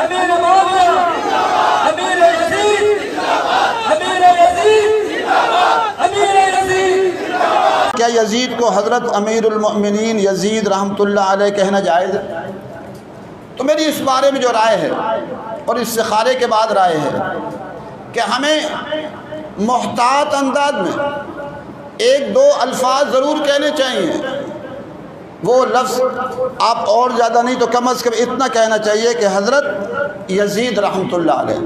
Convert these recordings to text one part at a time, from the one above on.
امیر معاویہ، امیر یزید، امیر یزید، امیر یزید۔ کیا یزید کو حضرت امیر المؤمنین یزید رحمۃ اللہ علیہ کہنا جائز ہے؟ تو میری اس بارے میں جو رائے ہے اور استخارے کے بعد رائے ہے کہ ہمیں محتاط انداز میں ایک دو الفاظ ضرور کہنے چاہیے۔ وہ لفظ آپ اور زیادہ نہیں تو کم از کم اتنا کہنا چاہیے کہ حضرت یزید رحمۃ اللہ علیہ،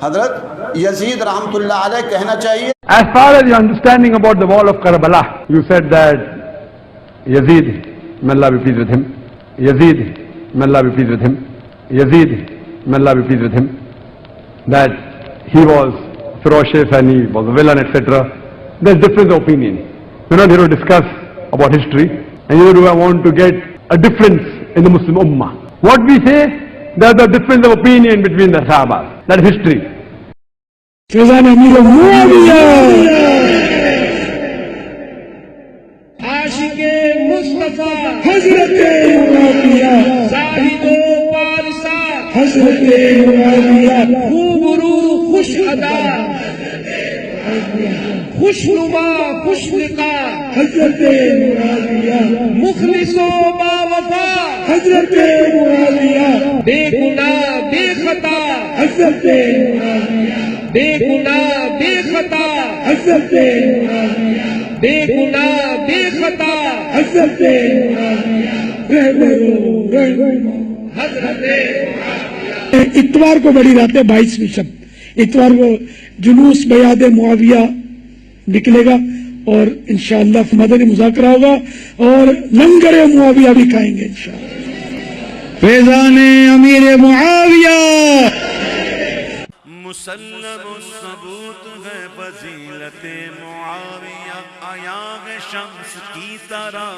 حضرت یزید رحمۃ اللہ علیہ کہنا چاہیے۔ As far as your understanding about the wall of Karbala, you said that Yazid, may Allah be pleased with him, Yazid, may Allah be pleased with him, Yazid, may Allah be pleased with him, that he was ferocious and he was a villain, etc. There's difference of opinion. We're not here to discuss about history, and neither do I want to get a difference in the Muslim Ummah. What we say, there's a difference of opinion between the Sahaba. That is history. فیضان امیر معاویہ، عاشق مصطفیٰ حضرت معاویہ، زاہد و پارسا حضرت معاویہ، خوب رو خوش ادا خوش نما خوش لقا حضرت معاویہ، مخلص و با وفا حضرت معاویہ، بے گناہ بے خطا حضرت معاویہ، بے گناہ بے خطا حضرت معاویہ، بے گناہ بے خطا حضرت حضرت اتوار کو بڑی رات ہے 22ویں شب، اتوار کو جلوس بیعت معاویہ نکلے گا اور انشاءاللہ مدنی مذاکرہ ہوگا اور لنگر معاویہ بھی کھائیں گے انشاءاللہ۔ فیضان امیر معاویہ۔ مسلم الثبوت ہے فضیلت معاویہ، آیاغ شمس کی طرح،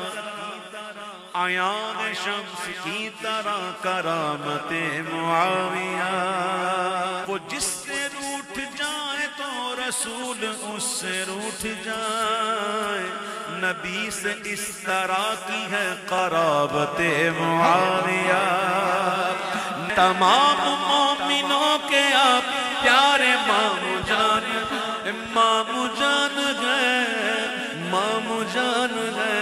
آیاغ شمس کی طرح کرامت معاویہ، وہ جس سے روٹھ جائے تو رسول اس سے روٹھ جائے، نبی سے اس طرح کی ہے قرابت معاویہ، تمام مومنوں کے آپ پیارے مامو جان، مامو جان ہے، مامو جان ہے،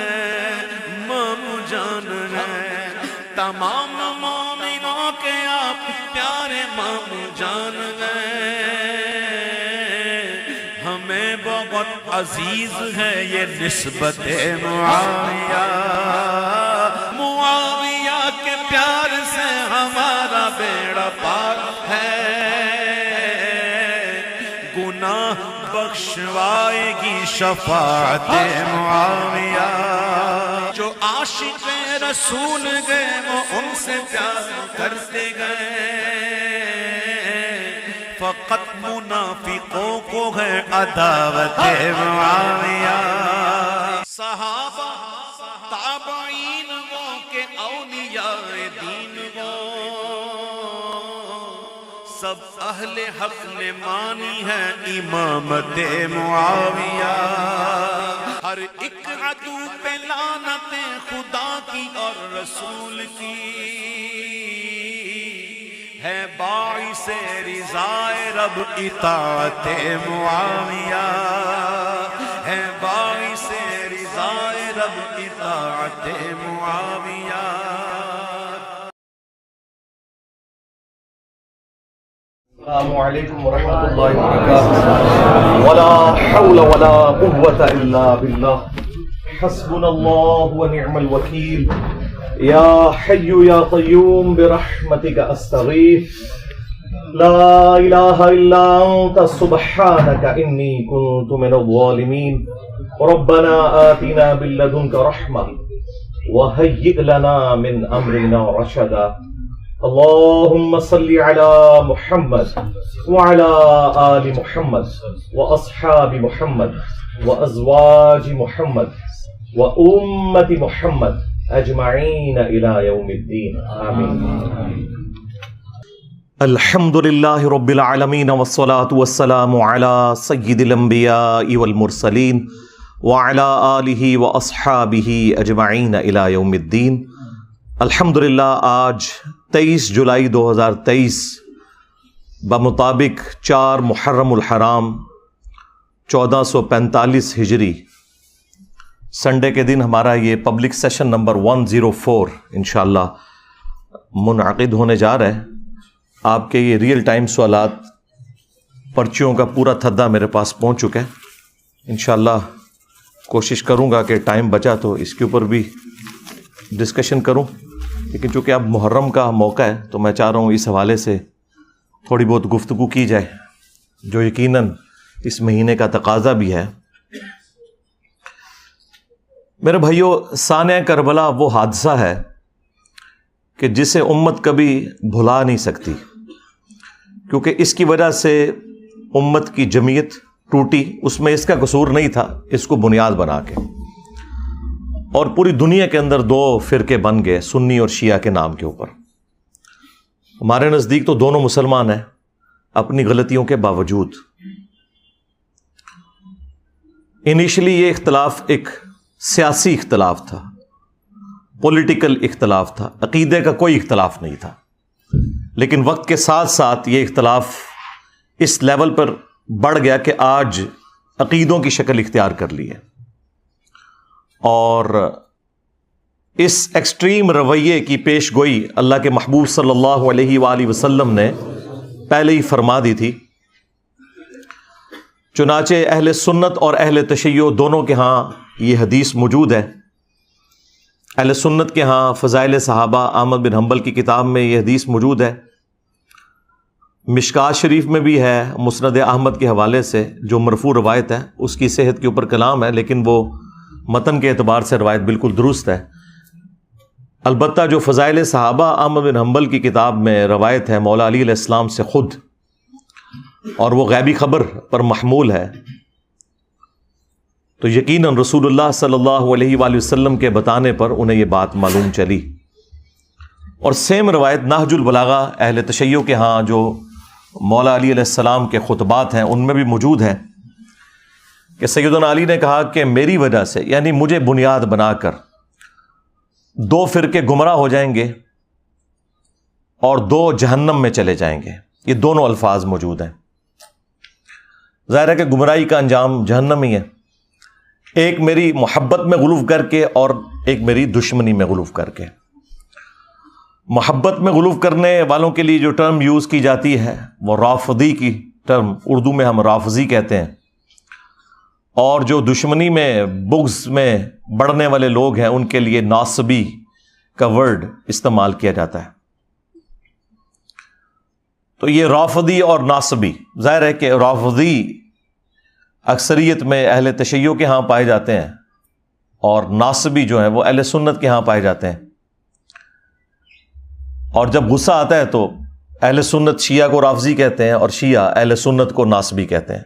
مامو جان ہے، تمام مومنوں کے آپ پیارے مامو جان ہے، ہمیں بہت عزیز ہے یہ نسبت معاویہ، معاویہ کے پیار سے ہمارا بیڑا پار ہے، گناہ بخشوائے گی شفاعت معاویہ، جو عاشق رسول گئے وہ ان سے پیار کرتے گئے، فقط منافقوں کو ہے عداوت معاویہ، صحابہ تابعین وہ کہ اولیاء دین وہ، سب اہل حق نے مانی ہے امامت معاویہ، ہر ایک عدو پہ لعنت خدا کی اور رسول کی، ہے باعث رضائے رب اطاعت معاویہ، ہے باعث رضائے رب اطاعت معاویہ۔ السلام علیکم ورحمۃ اللہ وبرکاتہ، ولا حول ولا قوة الا باللہ، حسبنا اللہ ونعم الوکیل، یا حی یا قیوم برحمتک استغیث، لا الہ الا انت سبحانک انی کنت من الظالمین، ربنا آتنا من لدنک رحمہ وہیئ لنا من امرنا رشدا، اللهم صل على محمد وعلى آل محمد وأصحاب محمد وأزواج محمد وأمة محمد أجمعين إلى يوم الدين آمين۔ الحمد لله رب العالمين والصلاة والسلام على سيد الأنبياء والمرسلين وعلى آله وأصحابه أجمعين إلى يوم الدين۔ الحمدللہ آج 23 جولائی 2023 بمطابق 4 محرم الحرام 1445 ہجری سنڈے کے دن ہمارا یہ پبلک سیشن نمبر 104 انشاءاللہ منعقد ہونے جا رہا ہے. آپ کے یہ ریئل ٹائم سوالات پرچیوں کا پورا تھدا میرے پاس پہنچ چکا ہے. انشاءاللہ کوشش کروں گا کہ ٹائم بچا تو اس کے اوپر بھی ڈسکشن کروں، لیکن چونکہ اب محرم کا موقع ہے تو میں چاہ رہا ہوں اس حوالے سے تھوڑی بہت گفتگو کی جائے، جو یقیناً اس مہینے کا تقاضا بھی ہے. میرے بھائیوں، سانحہ کربلا وہ حادثہ ہے کہ جسے امت کبھی بھلا نہیں سکتی، کیونکہ اس کی وجہ سے امت کی جمعیت ٹوٹی. اس میں اس کا قصور نہیں تھا، اس کو بنیاد بنا کے، اور پوری دنیا کے اندر 2 فرقے بن گئے، سنی اور شیعہ کے نام کے اوپر. ہمارے نزدیک تو دونوں مسلمان ہیں اپنی غلطیوں کے باوجود. انیشلی یہ اختلاف ایک سیاسی اختلاف تھا، پولیٹیکل اختلاف تھا، عقیدے کا کوئی اختلاف نہیں تھا. لیکن وقت کے ساتھ ساتھ یہ اختلاف اس لیول پر بڑھ گیا کہ آج عقیدوں کی شکل اختیار کر لی ہے. اور اس ایکسٹریم رویے کی پیش گوئی اللہ کے محبوب صلی اللہ علیہ وآلہ وسلم نے پہلے ہی فرما دی تھی. چنانچہ اہل سنت اور اہل تشیع دونوں کے ہاں یہ حدیث موجود ہے. اہل سنت کے ہاں فضائل صحابہ احمد بن حنبل کی کتاب میں یہ حدیث موجود ہے. مشکات شریف میں بھی ہے مسند احمد کے حوالے سے، جو مرفوع روایت ہے. اس کی صحت کے اوپر کلام ہے، لیکن وہ متن کے اعتبار سے روایت بالکل درست ہے. البتہ جو فضائل صحابہ احمد بن حنبل کی کتاب میں روایت ہے مولا علی علیہ السلام سے خود، اور وہ غیبی خبر پر محمول ہے، تو یقیناً رسول اللہ صلی اللہ علیہ وآلہ وسلم کے بتانے پر انہیں یہ بات معلوم چلی. اور سیم روایت نہج البلاغہ اہل تشیع کے ہاں جو مولا علی علیہ السلام کے خطبات ہیں ان میں بھی موجود ہے کہ سیدنا علی نے کہا کہ میری وجہ سے، یعنی مجھے بنیاد بنا کر 2 فرقے گمراہ ہو جائیں گے اور 2 جہنم میں چلے جائیں گے. یہ دونوں الفاظ موجود ہیں. ظاہر ہے کہ گمراہی کا انجام جہنم ہی ہے، ایک میری محبت میں غلو کر کے اور ایک میری دشمنی میں غلو کر کے. محبت میں غلو کرنے والوں کے لیے جو ٹرم یوز کی جاتی ہے وہ رافضی کی ٹرم، اردو میں ہم رافضی کہتے ہیں، اور جو دشمنی میں بغض میں بڑھنے والے لوگ ہیں ان کے لیے ناصبی کا ورڈ استعمال کیا جاتا ہے. تو یہ رافضی اور ناصبی، ظاہر ہے کہ رافضی اکثریت میں اہل تشیع کے ہاں پائے جاتے ہیں اور ناصبی جو ہیں وہ اہل سنت کے ہاں پائے جاتے ہیں. اور جب غصہ آتا ہے تو اہل سنت شیعہ کو رافضی کہتے ہیں اور شیعہ اہل سنت کو ناصبی کہتے ہیں.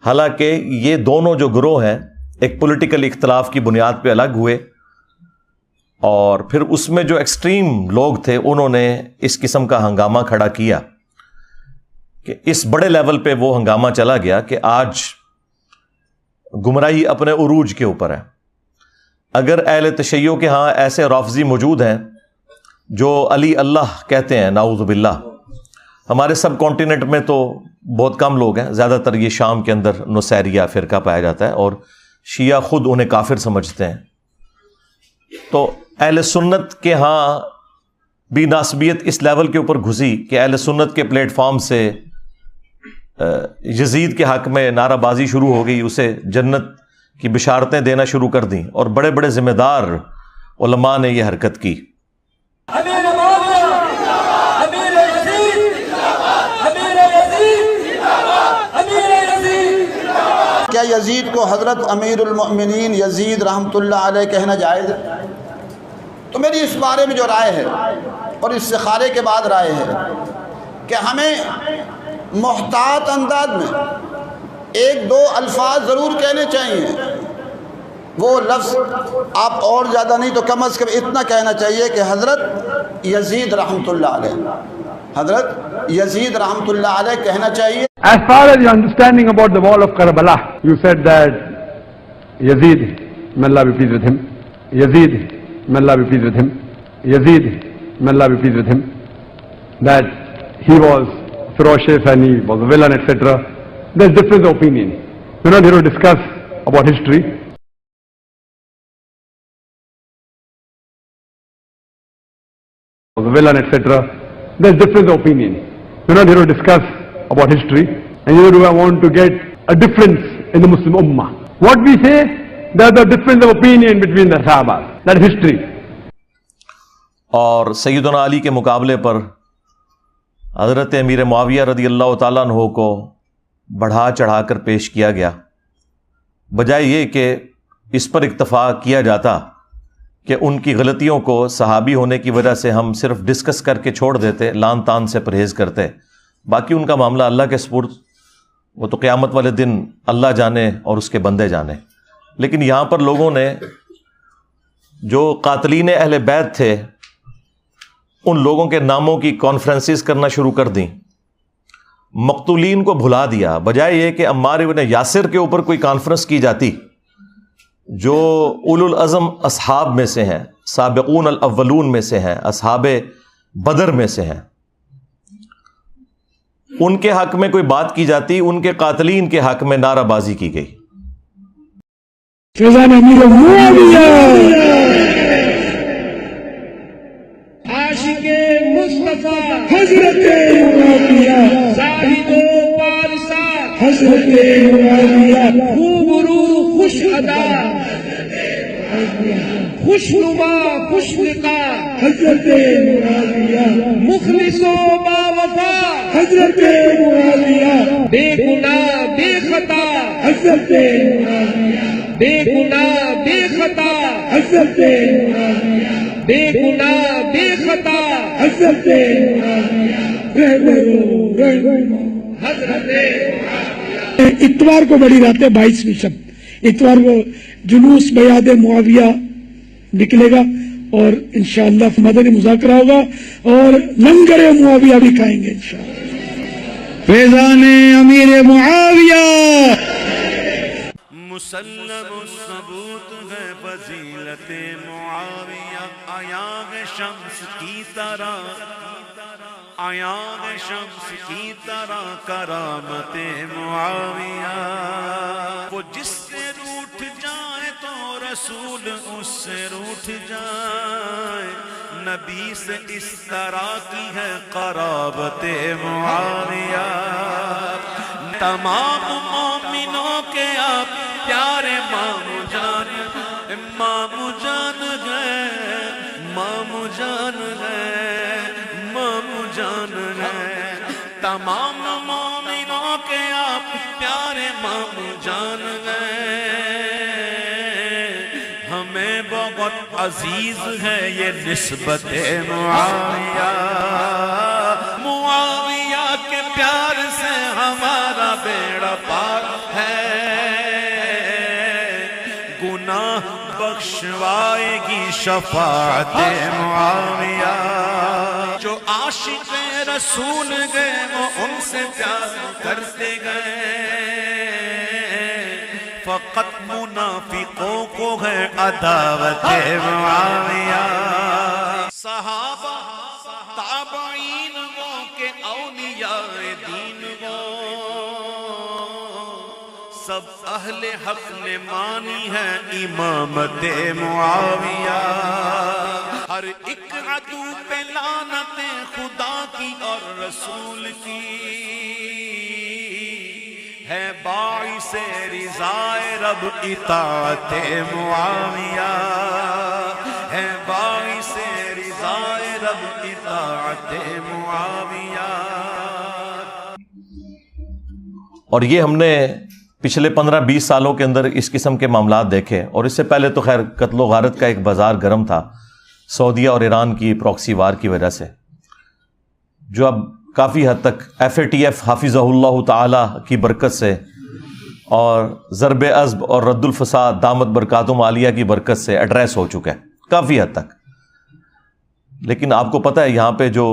حالانکہ یہ دونوں جو گروہ ہیں ایک پولیٹیکل اختلاف کی بنیاد پہ الگ ہوئے، اور پھر اس میں جو ایکسٹریم لوگ تھے انہوں نے اس قسم کا ہنگامہ کھڑا کیا کہ اس بڑے لیول پہ وہ ہنگامہ چلا گیا کہ آج گمراہی اپنے عروج کے اوپر ہے. اگر اہل تشیع کے ہاں ایسے رافضی موجود ہیں جو علی اللہ کہتے ہیں، نعوذ باللہ، ہمارے سب کانٹیننٹ میں تو بہت کم لوگ ہیں، زیادہ تر یہ شام کے اندر نصیریہ فرقہ پایا جاتا ہے اور شیعہ خود انہیں کافر سمجھتے ہیں. تو اہل سنت کے ہاں بھی ناسبیت اس لیول کے اوپر گھسی کہ اہل سنت کے پلیٹ فارم سے یزید کے حق میں نعرہ بازی شروع ہو گئی، اسے جنت کی بشارتیں دینا شروع کر دیں، اور بڑے بڑے ذمہ دار علماء نے یہ حرکت کی. امیر معاویہ، امیر یزید، امیر یزید، امیر یزید. کیا یزید کو حضرت امیر المؤمنین یزید رحمۃ اللہ علیہ کہنا جائز ہے؟ تو میری اس بارے میں جو رائے ہے اور استخارے کے بعد رائے ہے کہ ہمیں محتاط انداز میں 1-2 الفاظ ضرور کہنے چاہیے. وہ لفظ آپ اور زیادہ نہیں تو کم از کم اتنا کہنا چاہیے کہ حضرت یزید رحمۃ اللہ علیہ، حضرت یزید رحمۃ اللہ علیہ کہنا چاہیے. As far as your understanding about the wall of Karbala, you said that Yazid, may Allah be pleased with him, Yazid, may Allah be pleased with him, Yazid, may Allah be pleased with him, that he was ferocious and he was a villain, etc. There's difference of opinion. We're not here to discuss about history. Was a villain, etc. There's difference of opinion. We're not here to discuss about history, and neither do I want to get a difference in the Muslim Ummah. What we say, there's a difference of opinion between the Sahaba. That is history. اور سیدنا علی کے مقابلے پر حضرت امیر معاویہ رضی اللہ تعالیٰ عنہ کو بڑھا چڑھا کر پیش کیا گیا، بجائے یہ کہ اس پر اکتفا کیا جاتا کہ ان کی غلطیوں کو صحابی ہونے کی وجہ سے ہم صرف ڈسکس کر کے چھوڑ دیتے، لان تان سے پرہیز کرتے، باقی ان کا معاملہ اللہ کے سپرد، وہ تو قیامت والے دن اللہ جانے اور اس کے بندے جانے۔ لیکن یہاں پر لوگوں نے جو قاتلین اہل بیت تھے ان لوگوں کے ناموں کی کانفرنسز کرنا شروع کر دیں، مقتولین کو بھلا دیا، بجائے یہ کہ عمار ابن یاسر کے اوپر کوئی کانفرنس کی جاتی جو اولو العزم اصحاب میں سے ہیں، سابقون الاولون میں سے ہیں، اصحاب بدر میں سے ہیں، ان کے حق میں کوئی بات کی جاتی، ان کے قاتلین کے حق میں نعرہ بازی کی گئی۔ فیضان امیر معاویہ، عاشق مصطفیٰ حضرت معاویہ، زاہد و پارسا حضرت معاویہ، خوبرو خوش ادا خوش نما خوش لقا حضرت معاویہ، مخلص و باوفا حضرت معاویہ، بے گناہ بے خطا حضرت معاویہ، بے گناہ بے خطا حضرت معاویہ، بے گناہ بے خطا حضرت حضرت۔ اتوار کو بڑی رات ہے، 22ویں شب، اتوار کو جلوس بیعت معاویہ نکلے گا اور انشاءاللہ مدنی مذاکرہ ہوگا اور لنگر معاویہ بھی کھائیں گے انشاءاللہ۔ فیضان امیر معاویہ، مسلم الثبوت ہے فضیلت معاویہ، آیاغ شمس کی طرح، آیاغ شمس کی طرح کرامت معاویہ، وہ جس سے روٹھ جائے تو رسول اس سے روٹھ جائے، نبی سے اس طرح کی ہے قرابت معاویہ، تمام مومنوں کے آپ پیارے مامو جان، مامو جان ہے، مامو جان ہے، مامو جان ہے، تمام مومنوں کے آپ پیارے مامو جان ہے، ہمیں بہت عزیز ہے یہ نسبت معاویہ، معاویہ کے پیار سے ہمارا بیڑا پار ہے، گناہ بخشوائے گی شفاعت معاویہ، جو عاشق رسول گئے وہ ان سے پیار کرتے گئے، فقط منافقوں کو ہے عداوت معاویہ، صحابہ تابعین وہ کہ اولیاء دین وہ، سب اہل حق نے مانی ہے امامت معاویہ، ہر ایک عدو پہ لعنت خدا کی اور رسول کی، ہے باعث رضائے رب اطاعت معاویہ، ہے باعث رضائے رب اطاعت معاویہ۔ اور یہ ہم نے پچھلے 15-20 سالوں کے اندر اس قسم کے معاملات دیکھے، اور اس سے پہلے تو خیر قتل و غارت کا ایک بازار گرم تھا سعودیہ اور ایران کی پراکسی وار کی وجہ سے، جو اب کافی حد تک FATF حافظہ اللہ تعالی کی برکت سے اور ضرب عزب اور رد الفساد دامت برکاتہم عالیہ کی برکت سے ایڈریس ہو چکا ہے کافی حد تک۔ لیکن آپ کو پتہ ہے یہاں پہ جو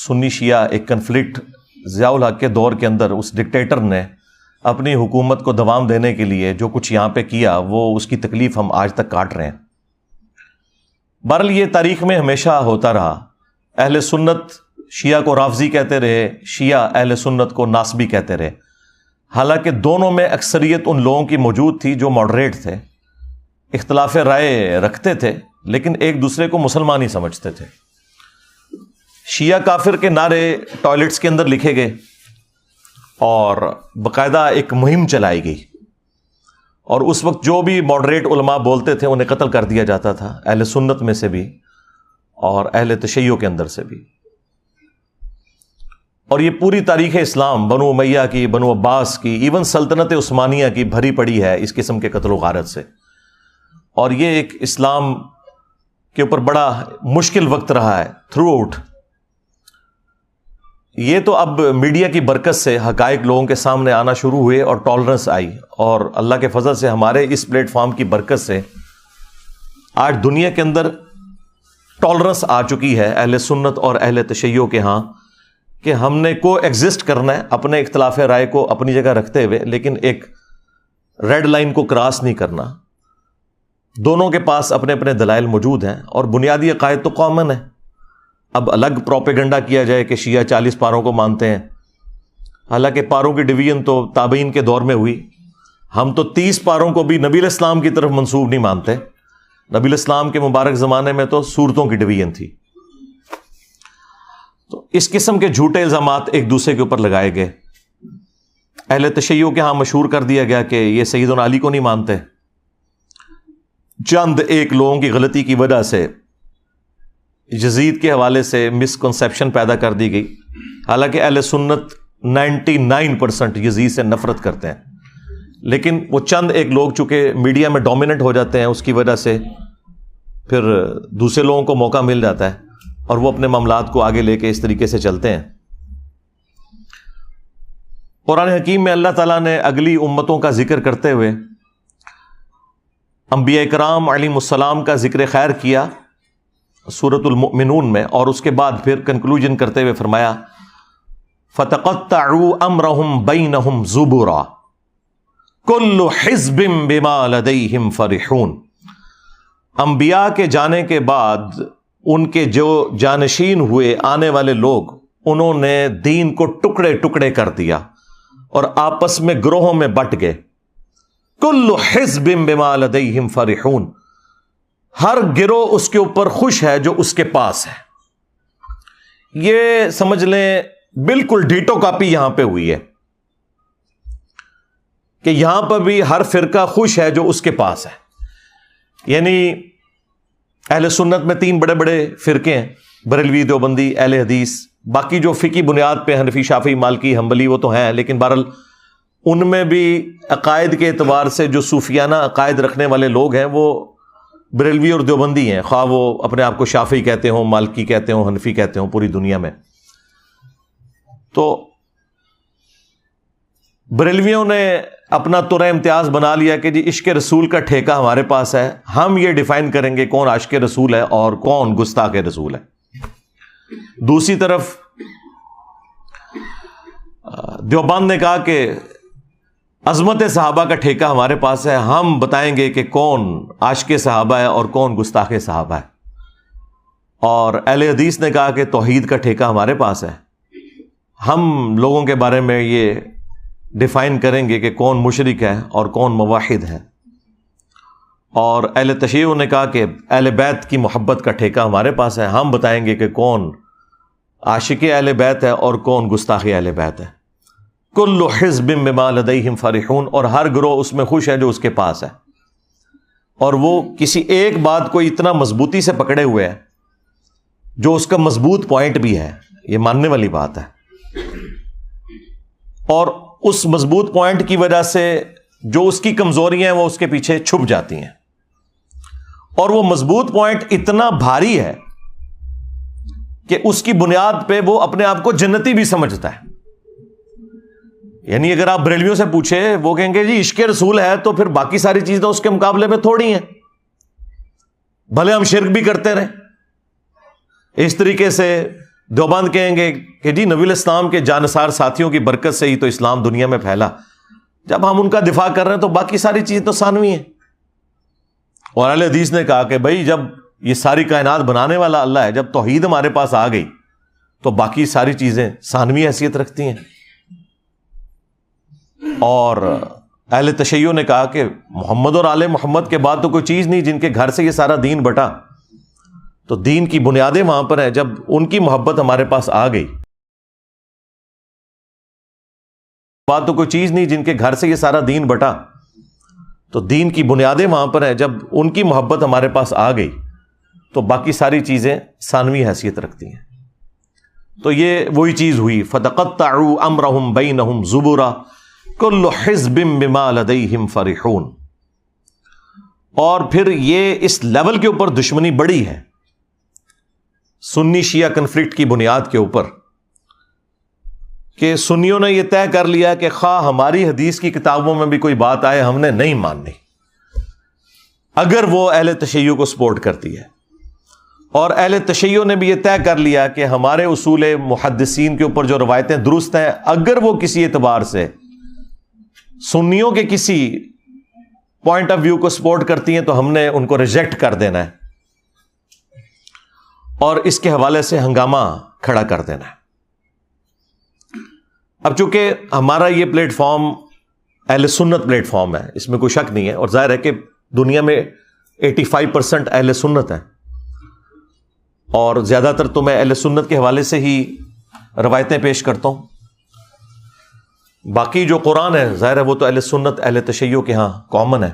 سنی شیعہ ایک کنفلکٹ ضیاء الحق کے دور کے اندر اس ڈکٹیٹر نے اپنی حکومت کو دوام دینے کے لیے جو کچھ یہاں پہ کیا، وہ اس کی تکلیف ہم آج تک کاٹ رہے ہیں۔ بہرحال یہ تاریخ میں ہمیشہ ہوتا رہا اہل سنت شیعہ کو رافضی کہتے رہے، شیعہ اہل سنت کو ناصبی کہتے رہے، حالانکہ دونوں میں اکثریت ان لوگوں کی موجود تھی جو ماڈریٹ تھے، اختلاف رائے رکھتے تھے لیکن ایک دوسرے کو مسلمان ہی سمجھتے تھے۔ شیعہ کافر کے نعرے ٹوائلٹس کے اندر لکھے گئے اور باقاعدہ ایک مہم چلائی گئی، اور اس وقت جو بھی ماڈریٹ علماء بولتے تھے انہیں قتل کر دیا جاتا تھا، اہل سنت میں سے بھی اور اہل تشیع کے اندر سے بھی۔ اور یہ پوری تاریخ اسلام بنو امیہ کی، بنو عباس کی، ایون سلطنت عثمانیہ کی بھری پڑی ہے اس قسم کے قتل و غارت سے، اور یہ ایک اسلام کے اوپر بڑا مشکل وقت رہا ہے تھرو آؤٹ۔ یہ تو اب میڈیا کی برکت سے حقائق لوگوں کے سامنے آنا شروع ہوئے اور ٹالرنس آئی، اور اللہ کے فضل سے ہمارے اس پلیٹ فارم کی برکت سے آج دنیا کے اندر ٹالرنس آ چکی ہے اہل سنت اور اہل تشیع کے ہاں کہ ہم نے کو ایگزسٹ کرنا ہے اپنے اختلاف رائے کو اپنی جگہ رکھتے ہوئے، لیکن ایک ریڈ لائن کو کراس نہیں کرنا۔ دونوں کے پاس اپنے اپنے دلائل موجود ہیں اور بنیادی عقائد تو کامن ہے۔ اب الگ پروپیگنڈا کیا جائے کہ شیعہ 40 پاروں کو مانتے ہیں، حالانکہ پاروں کی ڈویژن تو تابعین کے دور میں ہوئی۔ ہم تو 30 پاروں کو بھی نبی علیہ السلام کی طرف منسوب نہیں مانتے، نبی علیہ السلام کے مبارک زمانے میں تو سورتوں کی ڈویژن تھی۔ تو اس قسم کے جھوٹے الزامات ایک دوسرے کے اوپر لگائے گئے۔ اہل تشیع کے ہاں مشہور کر دیا گیا کہ یہ سیدنا علی کو نہیں مانتے۔ چند ایک لوگوں کی غلطی کی وجہ سے یزید کے حوالے سے مسکنسیپشن پیدا کر دی گئی، حالانکہ اہل سنت 99% یزید سے نفرت کرتے ہیں، لیکن وہ چند ایک لوگ چونکہ میڈیا میں ڈومیننٹ ہو جاتے ہیں، اس کی وجہ سے پھر دوسرے لوگوں کو موقع مل جاتا ہے اور وہ اپنے معاملات کو آگے لے کے اس طریقے سے چلتے ہیں۔ قرآن حکیم میں اللہ تعالیٰ نے اگلی امتوں کا ذکر کرتے ہوئے انبیاء کرام علیہم السلام کا ذکر خیر کیا سورۃ المؤمنون میں، اور اس کے بعد پھر کنکلوژن کرتے ہوئے فرمایا فَتَقَطَّعُوا أَمْرَهُمْ بَيْنَهُمْ زُبُرًا كُلُّ حِزْبٍ بِمَا لَدَيْهِمْ فَرِحُونَ۔ انبیاء کے جانے کے بعد ان کے جو جانشین ہوئے آنے والے لوگ، انہوں نے دین کو ٹکڑے ٹکڑے کر دیا اور آپس میں گروہوں میں بٹ گئے۔ کل حزب بما لدیہم فرحون، ہر گروہ اس کے اوپر خوش ہے جو اس کے پاس ہے۔ یہ سمجھ لیں بالکل ڈیٹو کاپی یہاں پہ ہوئی ہے کہ یہاں پر بھی ہر فرقہ خوش ہے جو اس کے پاس ہے۔ یعنی اہل سنت میں 3 بڑے بڑے فرقے ہیں، بریلوی، دیوبندی، اہل حدیث۔ باقی جو فقہی بنیاد پہ حنفی، شافعی، مالکی، حنبلی وہ تو ہیں، لیکن بہرحال ان میں بھی عقائد کے اعتبار سے جو صوفیانہ عقائد رکھنے والے لوگ ہیں وہ بریلوی اور دیوبندی ہیں، خواہ وہ اپنے آپ کو شافعی کہتے ہوں، مالکی کہتے ہوں، حنفی کہتے ہوں پوری دنیا میں۔ تو بریلویوں نے اپنا ترہ امتیاز بنا لیا کہ جی عشق رسول کا ٹھیکہ ہمارے پاس ہے، ہم یہ ڈیفائن کریں گے کون عاشق رسول ہے اور کون گستاخ رسول ہے۔ دوسری طرف دیوبند نے کہا کہ عظمت صحابہ کا ٹھیکہ ہمارے پاس ہے، ہم بتائیں گے کہ کون عاشق صحابہ ہے اور کون گستاخ صحابہ ہے۔ اور اہل حدیث نے کہا کہ توحید کا ٹھیکہ ہمارے پاس ہے، ہم لوگوں کے بارے میں یہ ڈیفائن کریں گے کہ کون مشرک ہے اور کون موحد ہے۔ اور اہل تشیع نے کہا کہ اہل بیت کی محبت کا ٹھیکہ ہمارے پاس ہے، ہم بتائیں گے کہ کون عاشق اہل بیت ہے اور کون گستاخ اہل بیت ہے۔ کل حزب بما لدیہم فرحون، اور ہر گروہ اس میں خوش ہے جو اس کے پاس ہے، اور وہ کسی ایک بات کو اتنا مضبوطی سے پکڑے ہوئے ہے جو اس کا مضبوط پوائنٹ بھی ہے، یہ ماننے والی بات ہے۔ اور اس مضبوط پوائنٹ کی وجہ سے جو اس کی کمزوریاں ہیں وہ اس کے پیچھے چھپ جاتی ہیں، اور وہ مضبوط پوائنٹ اتنا بھاری ہے کہ اس کی بنیاد پہ وہ اپنے آپ کو جنتی بھی سمجھتا ہے۔ یعنی اگر آپ بریلویوں سے پوچھے وہ کہیں گے جی عشق رسول ہے تو پھر باقی ساری چیزیں اس کے مقابلے میں تھوڑی ہیں، بھلے ہم شرک بھی کرتے رہیں۔ اس طریقے سے دیوبند کہیں گے کہ جی نبی الاسلام کے جانثار ساتھیوں کی برکت سے ہی تو اسلام دنیا میں پھیلا، جب ہم ان کا دفاع کر رہے ہیں تو باقی ساری چیزیں تو ثانوی ہیں۔ اور اہل حدیث نے کہا کہ بھائی جب یہ ساری کائنات بنانے والا اللہ ہے، جب توحید ہمارے پاس آ گئی تو باقی ساری چیزیں ثانوی حیثیت رکھتی ہیں۔ اور اہل تشیع نے کہا کہ محمد اور آل محمد کے بعد تو کوئی چیز نہیں جن کے گھر سے یہ سارا دین بٹا، تو دین کی بنیادیں وہاں پر ہیں۔ جب ان کی محبت ہمارے پاس آ گئی، بات تو کوئی چیز نہیں جن کے گھر سے یہ سارا دین بٹا، تو دین کی بنیادیں وہاں پر ہیں۔ جب ان کی محبت ہمارے پاس آ گئی تو باقی ساری چیزیں ثانوی حیثیت رکھتی ہیں۔ تو یہ وہی چیز ہوئی، فَتَقَطَّعُوا أَمْرَهُمْ بَيْنَهُمْ زُبُرًا كُلُّ حِزْبٍ بِمَا لَدَيْهِمْ فَرِحُونَ۔ اور پھر یہ اس لیول کے اوپر دشمنی بڑی ہے، سنی شیعہ کنفلکٹ کی بنیاد کے اوپر، کہ سنیوں نے یہ طے کر لیا کہ خواہ ہماری حدیث کی کتابوں میں بھی کوئی بات آئے ہم نے نہیں ماننی، اگر وہ اہل تشیع کو سپورٹ کرتی ہے۔ اور اہل تشیع نے بھی یہ طے کر لیا کہ ہمارے اصول محدثین کے اوپر جو روایتیں درست ہیں، اگر وہ کسی اعتبار سے سنیوں کے کسی پوائنٹ آف ویو کو سپورٹ کرتی ہیں تو ہم نے ان کو ریجیکٹ کر دینا ہے اور اس کے حوالے سے ہنگامہ کھڑا کر دینا ہے۔ اب چونکہ ہمارا یہ پلیٹ فارم اہل سنت پلیٹ فارم ہے، اس میں کوئی شک نہیں ہے، اور ظاہر ہے کہ دنیا میں 85% اہل سنت ہیں، اور زیادہ تر تو میں اہل سنت کے حوالے سے ہی روایتیں پیش کرتا ہوں۔ باقی جو قرآن ہے ظاہر ہے وہ تو اہل سنت اہل تشیع کے ہاں کامن ہے۔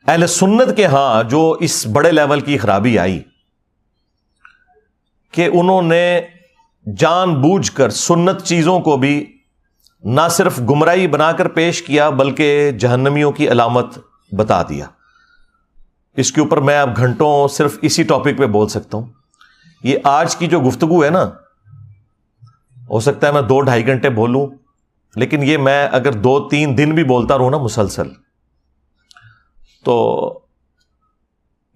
اہل سنت کے ہاں جو اس بڑے لیول کی خرابی آئی کہ انہوں نے جان بوجھ کر سنت چیزوں کو بھی نہ صرف گمراہی بنا کر پیش کیا بلکہ جہنمیوں کی علامت بتا دیا۔ اس کے اوپر میں اب گھنٹوں صرف اسی ٹاپک پہ بول سکتا ہوں۔ یہ آج کی جو گفتگو ہے نا، ہو سکتا ہے میں 2-2.5 گھنٹے بولوں، لیکن یہ میں اگر 2-3 دن بھی بولتا رہوں نا مسلسل، تو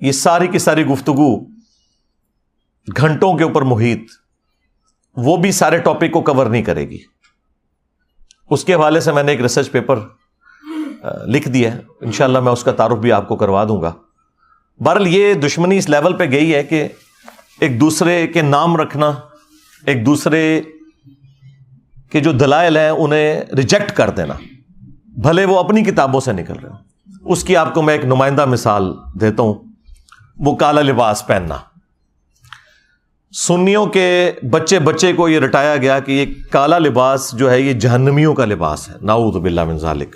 یہ ساری کی ساری گفتگو گھنٹوں کے اوپر محیط، وہ بھی سارے ٹاپک کو کور نہیں کرے گی۔ اس کے حوالے سے میں نے ایک ریسرچ پیپر لکھ دیا ہے، انشاءاللہ میں اس کا تعارف بھی آپ کو کروا دوں گا۔ بہرحال یہ دشمنی اس لیول پہ گئی ہے کہ ایک دوسرے کے نام رکھنا، ایک دوسرے کے جو دلائل ہیں انہیں ریجیکٹ کر دینا، بھلے وہ اپنی کتابوں سے نکل رہے ہوں۔ اس کی آپ کو میں ایک نمائندہ مثال دیتا ہوں، وہ کالا لباس پہننا۔ سنیوں کے بچے کو یہ رٹایا گیا کہ یہ کالا لباس جو ہے یہ جہنمیوں کا لباس ہے، نعوذ باللہ من ذالک۔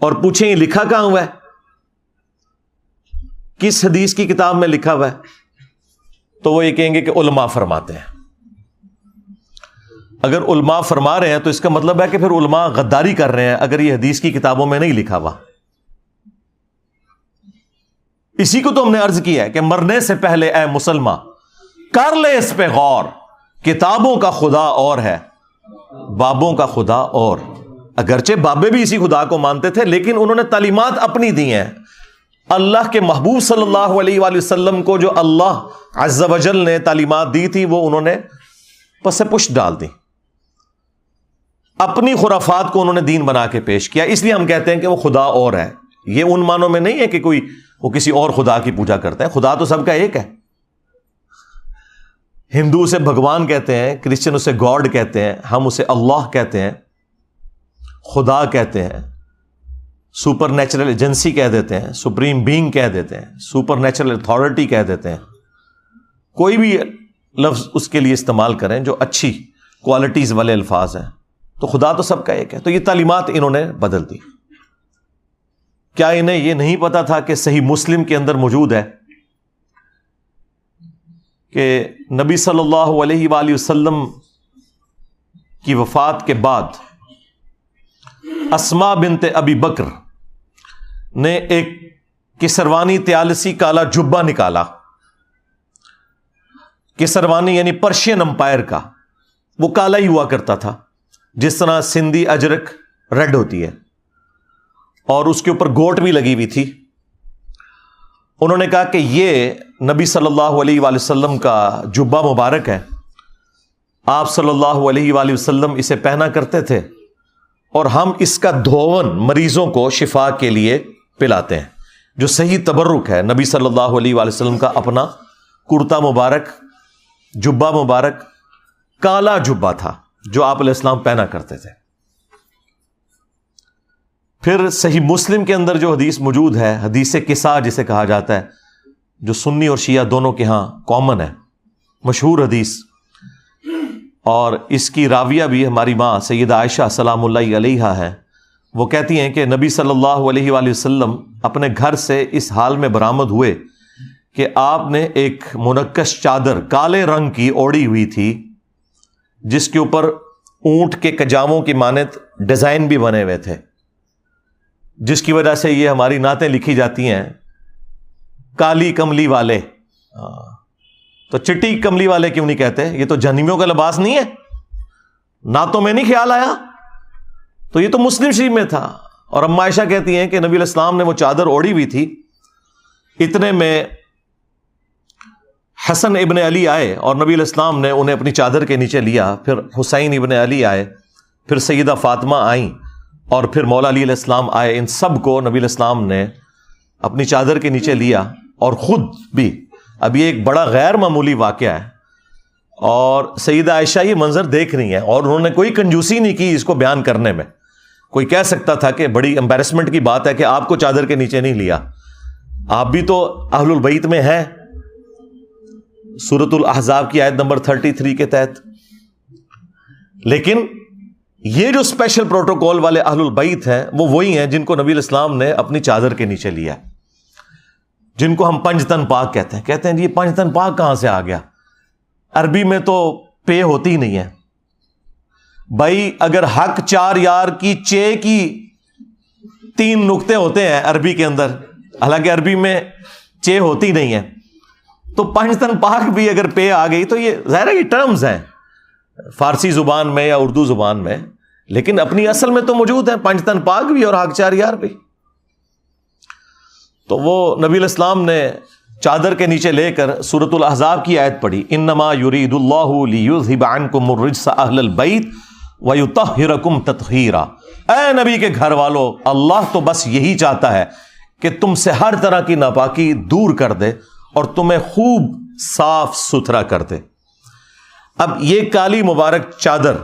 اور پوچھیں یہ لکھا کہاں ہوا ہے؟ کس حدیث کی کتاب میں لکھا ہوا ہے؟ تو وہ یہ کہیں گے کہ علماء فرماتے ہیں۔ اگر علماء فرما رہے ہیں تو اس کا مطلب ہے کہ پھر علماء غداری کر رہے ہیں اگر یہ حدیث کی کتابوں میں نہیں لکھا ہوا۔ اسی کو تو ہم نے عرض کیا ہے کہ مرنے سے پہلے اے مسلمان کر لے اس پہ غور، کتابوں کا خدا اور ہے، بابوں کا خدا اور۔ اگرچہ بابے بھی اسی خدا کو مانتے تھے لیکن انہوں نے تعلیمات اپنی دی ہیں۔ اللہ کے محبوب صلی اللہ علیہ وآلہ وسلم کو جو اللہ عز و جل نے تعلیمات دی تھی وہ انہوں نے پس پشت ڈال دی، اپنی خرافات کو انہوں نے دین بنا کے پیش کیا۔ اس لیے ہم کہتے ہیں کہ وہ خدا اور ہے۔ یہ ان معنوں میں نہیں ہے کہ کوئی وہ کسی اور خدا کی پوجا کرتا ہے، خدا تو سب کا ایک ہے۔ ہندو اسے بھگوان کہتے ہیں، کرسچن اسے گاڈ کہتے ہیں، ہم اسے اللہ کہتے ہیں، خدا کہتے ہیں، سپر نیچرل ایجنسی کہہ دیتے ہیں، سپریم بینگ کہہ دیتے ہیں، سپر نیچرل اتھارٹی کہہ دیتے ہیں۔ کوئی بھی لفظ اس کے لیے استعمال کریں جو اچھی کوالٹیز والے الفاظ ہیں، تو خدا تو سب کا ایک ہے۔ تو یہ تعلیمات انہوں نے بدل دی۔ کیا انہیں یہ نہیں پتا تھا کہ صحیح مسلم کے اندر موجود ہے کہ نبی صلی اللہ علیہ وآلہ وسلم کی وفات کے بعد اسماء بنت ابی بکر نے ایک کسروانی طیالسی کالا جبہ نکالا۔ کسروانی یعنی پرشین امپائر کا، وہ کالا ہی ہوا کرتا تھا، جس طرح سندھی اجرک ریڈ ہوتی ہے، اور اس کے اوپر گوٹ بھی لگی ہوئی تھی۔ انہوں نے کہا کہ یہ نبی صلی اللہ علیہ وآلہ وسلم کا جبہ مبارک ہے، آپ صلی اللہ علیہ وآلہ وسلم اسے پہنا کرتے تھے، اور ہم اس کا دھون مریضوں کو شفا کے لیے پلاتے ہیں، جو صحیح تبرک ہے نبی صلی اللہ علیہ وآلہ وسلم کا اپنا کرتا مبارک، جبہ مبارک، کالا جبہ تھا جو آپ علیہ السلام پہنا کرتے تھے۔ پھر صحیح مسلم کے اندر جو حدیث موجود ہے، حدیث قصا جسے کہا جاتا ہے، جو سنی اور شیعہ دونوں کے ہاں کامن ہے، مشہور حدیث، اور اس کی راویہ بھی ہماری ماں سیدہ عائشہ سلام اللہ علیہا ہے۔ وہ کہتی ہیں کہ نبی صلی اللہ علیہ وآلہ وسلم اپنے گھر سے اس حال میں برآمد ہوئے کہ آپ نے ایک منقش چادر کالے رنگ کی اوڑھی ہوئی تھی، جس کے اوپر اونٹ کے کجاووں کی مانند ڈیزائن بھی بنے ہوئے تھے، جس کی وجہ سے یہ ہماری نعتیں لکھی جاتی ہیں، کالی کملی والے۔ تو چٹی کملی والے کیوں نہیں کہتے؟ یہ تو جہنمیوں کا لباس نہیں ہے، نعتوں میں نہیں خیال آیا؟ تو یہ تو مسلم شریف میں تھا۔ اور اما عائشہ کہتی ہیں کہ نبی علیہ السلام نے وہ چادر اوڑھی ہوئی تھی، اتنے میں حسن ابن علی آئے اور نبی علیہ السلام نے انہیں اپنی چادر کے نیچے لیا، پھر حسین ابن علی آئے، پھر سیدہ فاطمہ آئیں، اور پھر مولا علی علیہ السلام آئے۔ ان سب کو نبی علیہ السلام نے اپنی چادر کے نیچے لیا اور خود بھی۔ اب یہ ایک بڑا غیر معمولی واقعہ ہے، اور سیدہ عائشہ یہ منظر دیکھ رہی ہیں، اور انہوں نے کوئی کنجوسی نہیں کی اس کو بیان کرنے میں۔ کوئی کہہ سکتا تھا کہ بڑی امبیرسمنٹ کی بات ہے کہ آپ کو چادر کے نیچے نہیں لیا، آپ بھی تو اہل البیت میں ہیں، سورۃ الاحزاب کی آیت نمبر 33 کے تحت۔ لیکن یہ جو اسپیشل پروٹوکول والے اہل البیت ہیں، وہ وہی ہیں جن کو نبی علیہ السلام نے اپنی چادر کے نیچے لیا، جن کو ہم پنج تن پاک کہتے ہیں جی یہ پنج تن پاک کہاں سے آ گیا؟ عربی میں تو پے ہوتی ہی نہیں ہے بھائی۔ اگر حق چار یار کی چے کی 3 نقطے ہوتے ہیں عربی کے اندر، حالانکہ عربی میں چے ہوتی نہیں ہے، تو پنج تن پاک بھی اگر پے آ گئی تو یہ ظاہر ہے یہ ٹرمز ہیں فارسی زبان میں یا اردو زبان میں، لیکن اپنی اصل میں تو موجود ہیں پنج تن پاک بھی اور حق چار یار بھی۔ تو وہ نبی علیہ السلام نے چادر کے نیچے لے کر سورۃ الاحزاب کی آیت پڑھی، انما یرید اللہ لیذھب عنکم الرجس اہل البیت ویطہرکم تطہیرا۔ اے نبی کے گھر والو، اللہ تو بس یہی چاہتا ہے کہ تم سے ہر طرح کی ناپاکی دور کر دے اور تمہیں خوب صاف ستھرا کر دے۔ اب یہ کالی مبارک چادر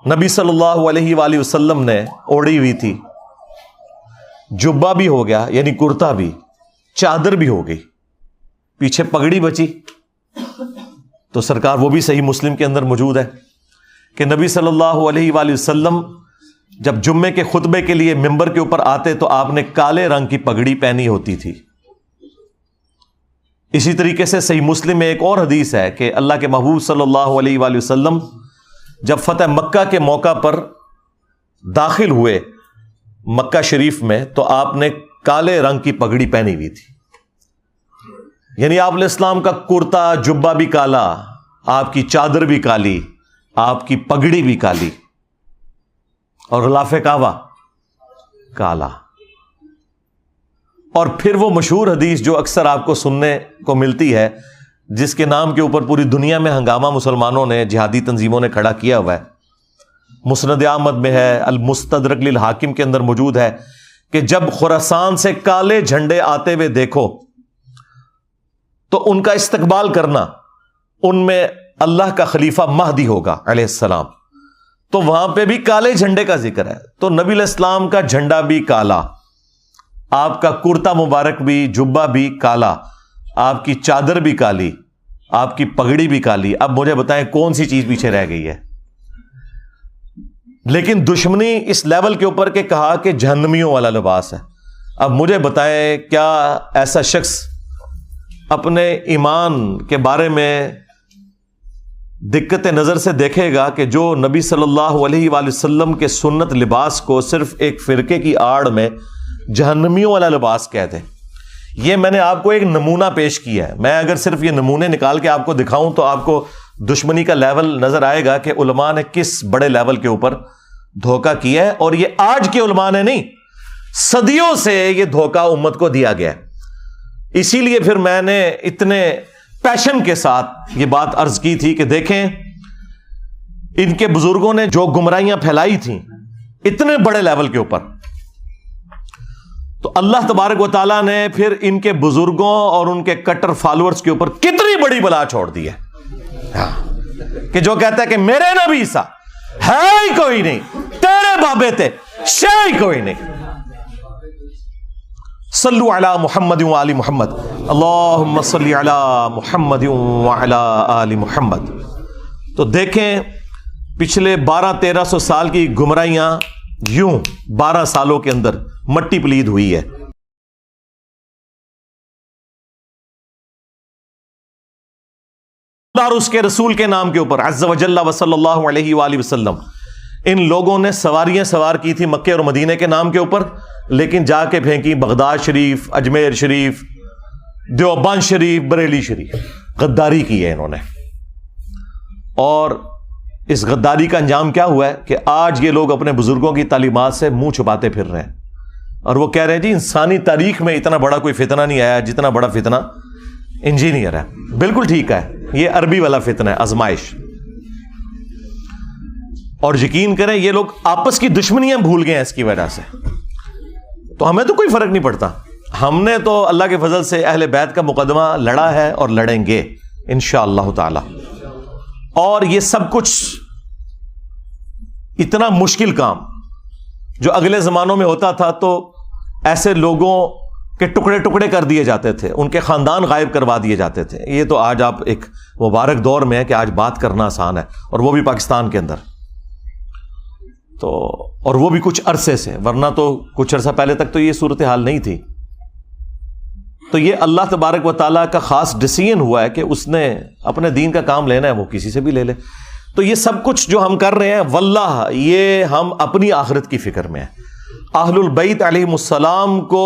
نبی صلی اللہ علیہ وآلہ وسلم نے اوڑھی ہوئی تھی، جبہ بھی ہو گیا یعنی کرتا بھی، چادر بھی ہو گئی، پیچھے پگڑی بچی۔ تو سرکار وہ بھی صحیح مسلم کے اندر موجود ہے کہ نبی صلی اللہ علیہ وآلہ وسلم جب جمعے کے خطبے کے لیے ممبر کے اوپر آتے تو آپ نے کالے رنگ کی پگڑی پہنی ہوتی تھی۔ اسی طریقے سے صحیح مسلم میں ایک اور حدیث ہے کہ اللہ کے محبوب صلی اللہ علیہ وآلہ وسلم جب فتح مکہ کے موقع پر داخل ہوئے مکہ شریف میں تو آپ نے کالے رنگ کی پگڑی پہنی ہوئی تھی، یعنی آپ علیہ السلام کا کرتا جبہ بھی کالا، آپ کی چادر بھی کالی، آپ کی پگڑی بھی کالی، اور غلاف کعبہ کالا۔ اور پھر وہ مشہور حدیث جو اکثر آپ کو سننے کو ملتی ہے، جس کے نام کے اوپر پوری دنیا میں ہنگامہ مسلمانوں نے، جہادی تنظیموں نے کھڑا کیا ہوا ہے، مسند احمد میں ہے، المستدرک للحاکم کے اندر موجود ہے کہ جب خراسان سے کالے جھنڈے آتے ہوئے دیکھو تو ان کا استقبال کرنا، ان میں اللہ کا خلیفہ مہدی ہوگا علیہ السلام، تو وہاں پہ بھی کالے جھنڈے کا ذکر ہے۔ تو نبی علیہ السلام کا جھنڈا بھی کالا، آپ کا کرتا مبارک بھی، جبہ بھی کالا، آپ کی چادر بھی کالی، آپ کی پگڑی بھی کالی۔ اب مجھے بتائیں کون سی چیز پیچھے رہ گئی ہے؟ لیکن دشمنی اس لیول کے اوپر کہ کہا کہ جہنمیوں والا لباس ہے۔ اب مجھے بتائیں کیا ایسا شخص اپنے ایمان کے بارے میں دقت نظر سے دیکھے گا کہ جو نبی صلی اللہ علیہ وآلہ وسلم کے سنت لباس کو صرف ایک فرقے کی آڑ میں جہنمیوں والا لباس کہتے ہیں؟ یہ میں نے آپ کو ایک نمونہ پیش کیا ہے۔ میں اگر صرف یہ نمونے نکال کے آپ کو دکھاؤں تو آپ کو دشمنی کا لیول نظر آئے گا کہ علماء نے کس بڑے لیول کے اوپر دھوکہ کیا ہے، اور یہ آج کے علماء نے نہیں، صدیوں سے یہ دھوکہ امت کو دیا گیا ہے۔ اسی لیے پھر میں نے اتنے پیشن کے ساتھ یہ بات عرض کی تھی کہ دیکھیں ان کے بزرگوں نے جو گمراہیاں پھیلائی تھیں اتنے بڑے لیول کے اوپر، تو اللہ تبارک و تعالیٰ نے پھر ان کے بزرگوں اور ان کے کٹر فالوورز کے اوپر کتنی بڑی بلا چھوڑ دی ہے کہ جو کہتا ہے کہ میرے نبی سا ہے ہی کوئی نہیں، تیرے بابے تھے شے ہی کوئی نہیں۔ صلو علی محمد وآل محمد، اللہم صلی علی محمد وعلی آل محمد۔ تو دیکھیں پچھلے 1200-1300 سال کی گمراہیاں یوں 12 سالوں کے اندر مٹی پلید ہوئی ہے۔ اللہ اور اس کے رسول کے نام کے اوپر عز وجل و صلی اللہ علیہ وآلہ وسلم ان لوگوں نے سواریاں سوار کی تھی مکے اور مدینہ کے نام کے اوپر، لیکن جا کے پھینکی بغداد شریف، اجمیر شریف، دیوبند شریف، بریلی شریف۔ غداری کی ہے انہوں نے، اور اس غداری کا انجام کیا ہوا ہے کہ آج یہ لوگ اپنے بزرگوں کی تعلیمات سے منہ چھپاتے پھر رہے ہیں، اور وہ کہہ رہے ہیں جی انسانی تاریخ میں اتنا بڑا کوئی فتنہ نہیں آیا جتنا بڑا فتنہ انجینئر ہے۔ بالکل ٹھیک ہے، یہ عربی والا فتنہ ہے، آزمائش۔ اور یقین کریں یہ لوگ آپس کی دشمنیاں بھول گئے ہیں اس کی وجہ سے، تو ہمیں تو کوئی فرق نہیں پڑتا، ہم نے تو اللہ کے فضل سے اہل بیت کا مقدمہ لڑا ہے اور لڑیں گے انشاءاللہ تعالی۔ اور یہ سب کچھ اتنا مشکل کام جو اگلے زمانوں میں ہوتا تھا تو ایسے لوگوں کے ٹکڑے ٹکڑے کر دیے جاتے تھے، ان کے خاندان غائب کروا دیے جاتے تھے، یہ تو آج آپ ایک مبارک دور میں ہے کہ آج بات کرنا آسان ہے، اور وہ بھی پاکستان کے اندر، تو اور وہ بھی کچھ عرصے سے، ورنہ تو کچھ عرصہ پہلے تک تو یہ صورتحال نہیں تھی۔ تو یہ اللہ تبارک و تعالیٰ کا خاص ڈیسیژن ہوا ہے کہ اس نے اپنے دین کا کام لینا ہے، وہ کسی سے بھی لے لے۔ تو یہ سب کچھ جو ہم کر رہے ہیں واللہ یہ ہم اپنی آخرت کی فکر میں ہیں۔ اہل البیت علیہم السلام کو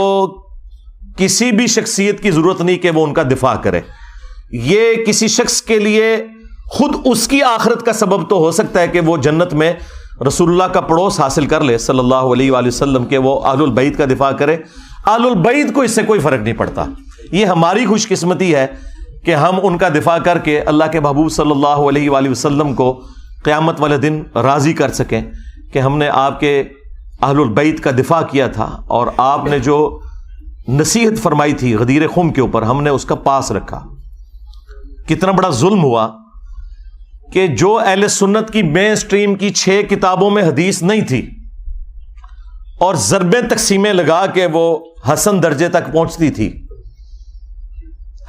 کسی بھی شخصیت کی ضرورت نہیں کہ وہ ان کا دفاع کرے، یہ کسی شخص کے لیے خود اس کی آخرت کا سبب تو ہو سکتا ہے کہ وہ جنت میں رسول اللہ کا پڑوس حاصل کر لے صلی اللہ علیہ وآلہ وسلم، کہ وہ اہل البیت کا دفاع کرے۔ اہل البیت کو اس سے کوئی فرق نہیں پڑتا، یہ ہماری خوش قسمتی ہے کہ ہم ان کا دفاع کر کے اللہ کے محبوب صلی اللہ علیہ وآلہ وسلم کو قیامت والے دن راضی کر سکیں کہ ہم نے آپ کے اہل البیت کا دفاع کیا تھا، اور آپ نے جو نصیحت فرمائی تھی غدیر خم کے اوپر ہم نے اس کا پاس رکھا۔ کتنا بڑا ظلم ہوا کہ جو اہل سنت کی مین سٹریم کی 6 کتابوں میں حدیث نہیں تھی، اور ضربیں تقسیمیں لگا کے وہ حسن درجے تک پہنچتی تھی،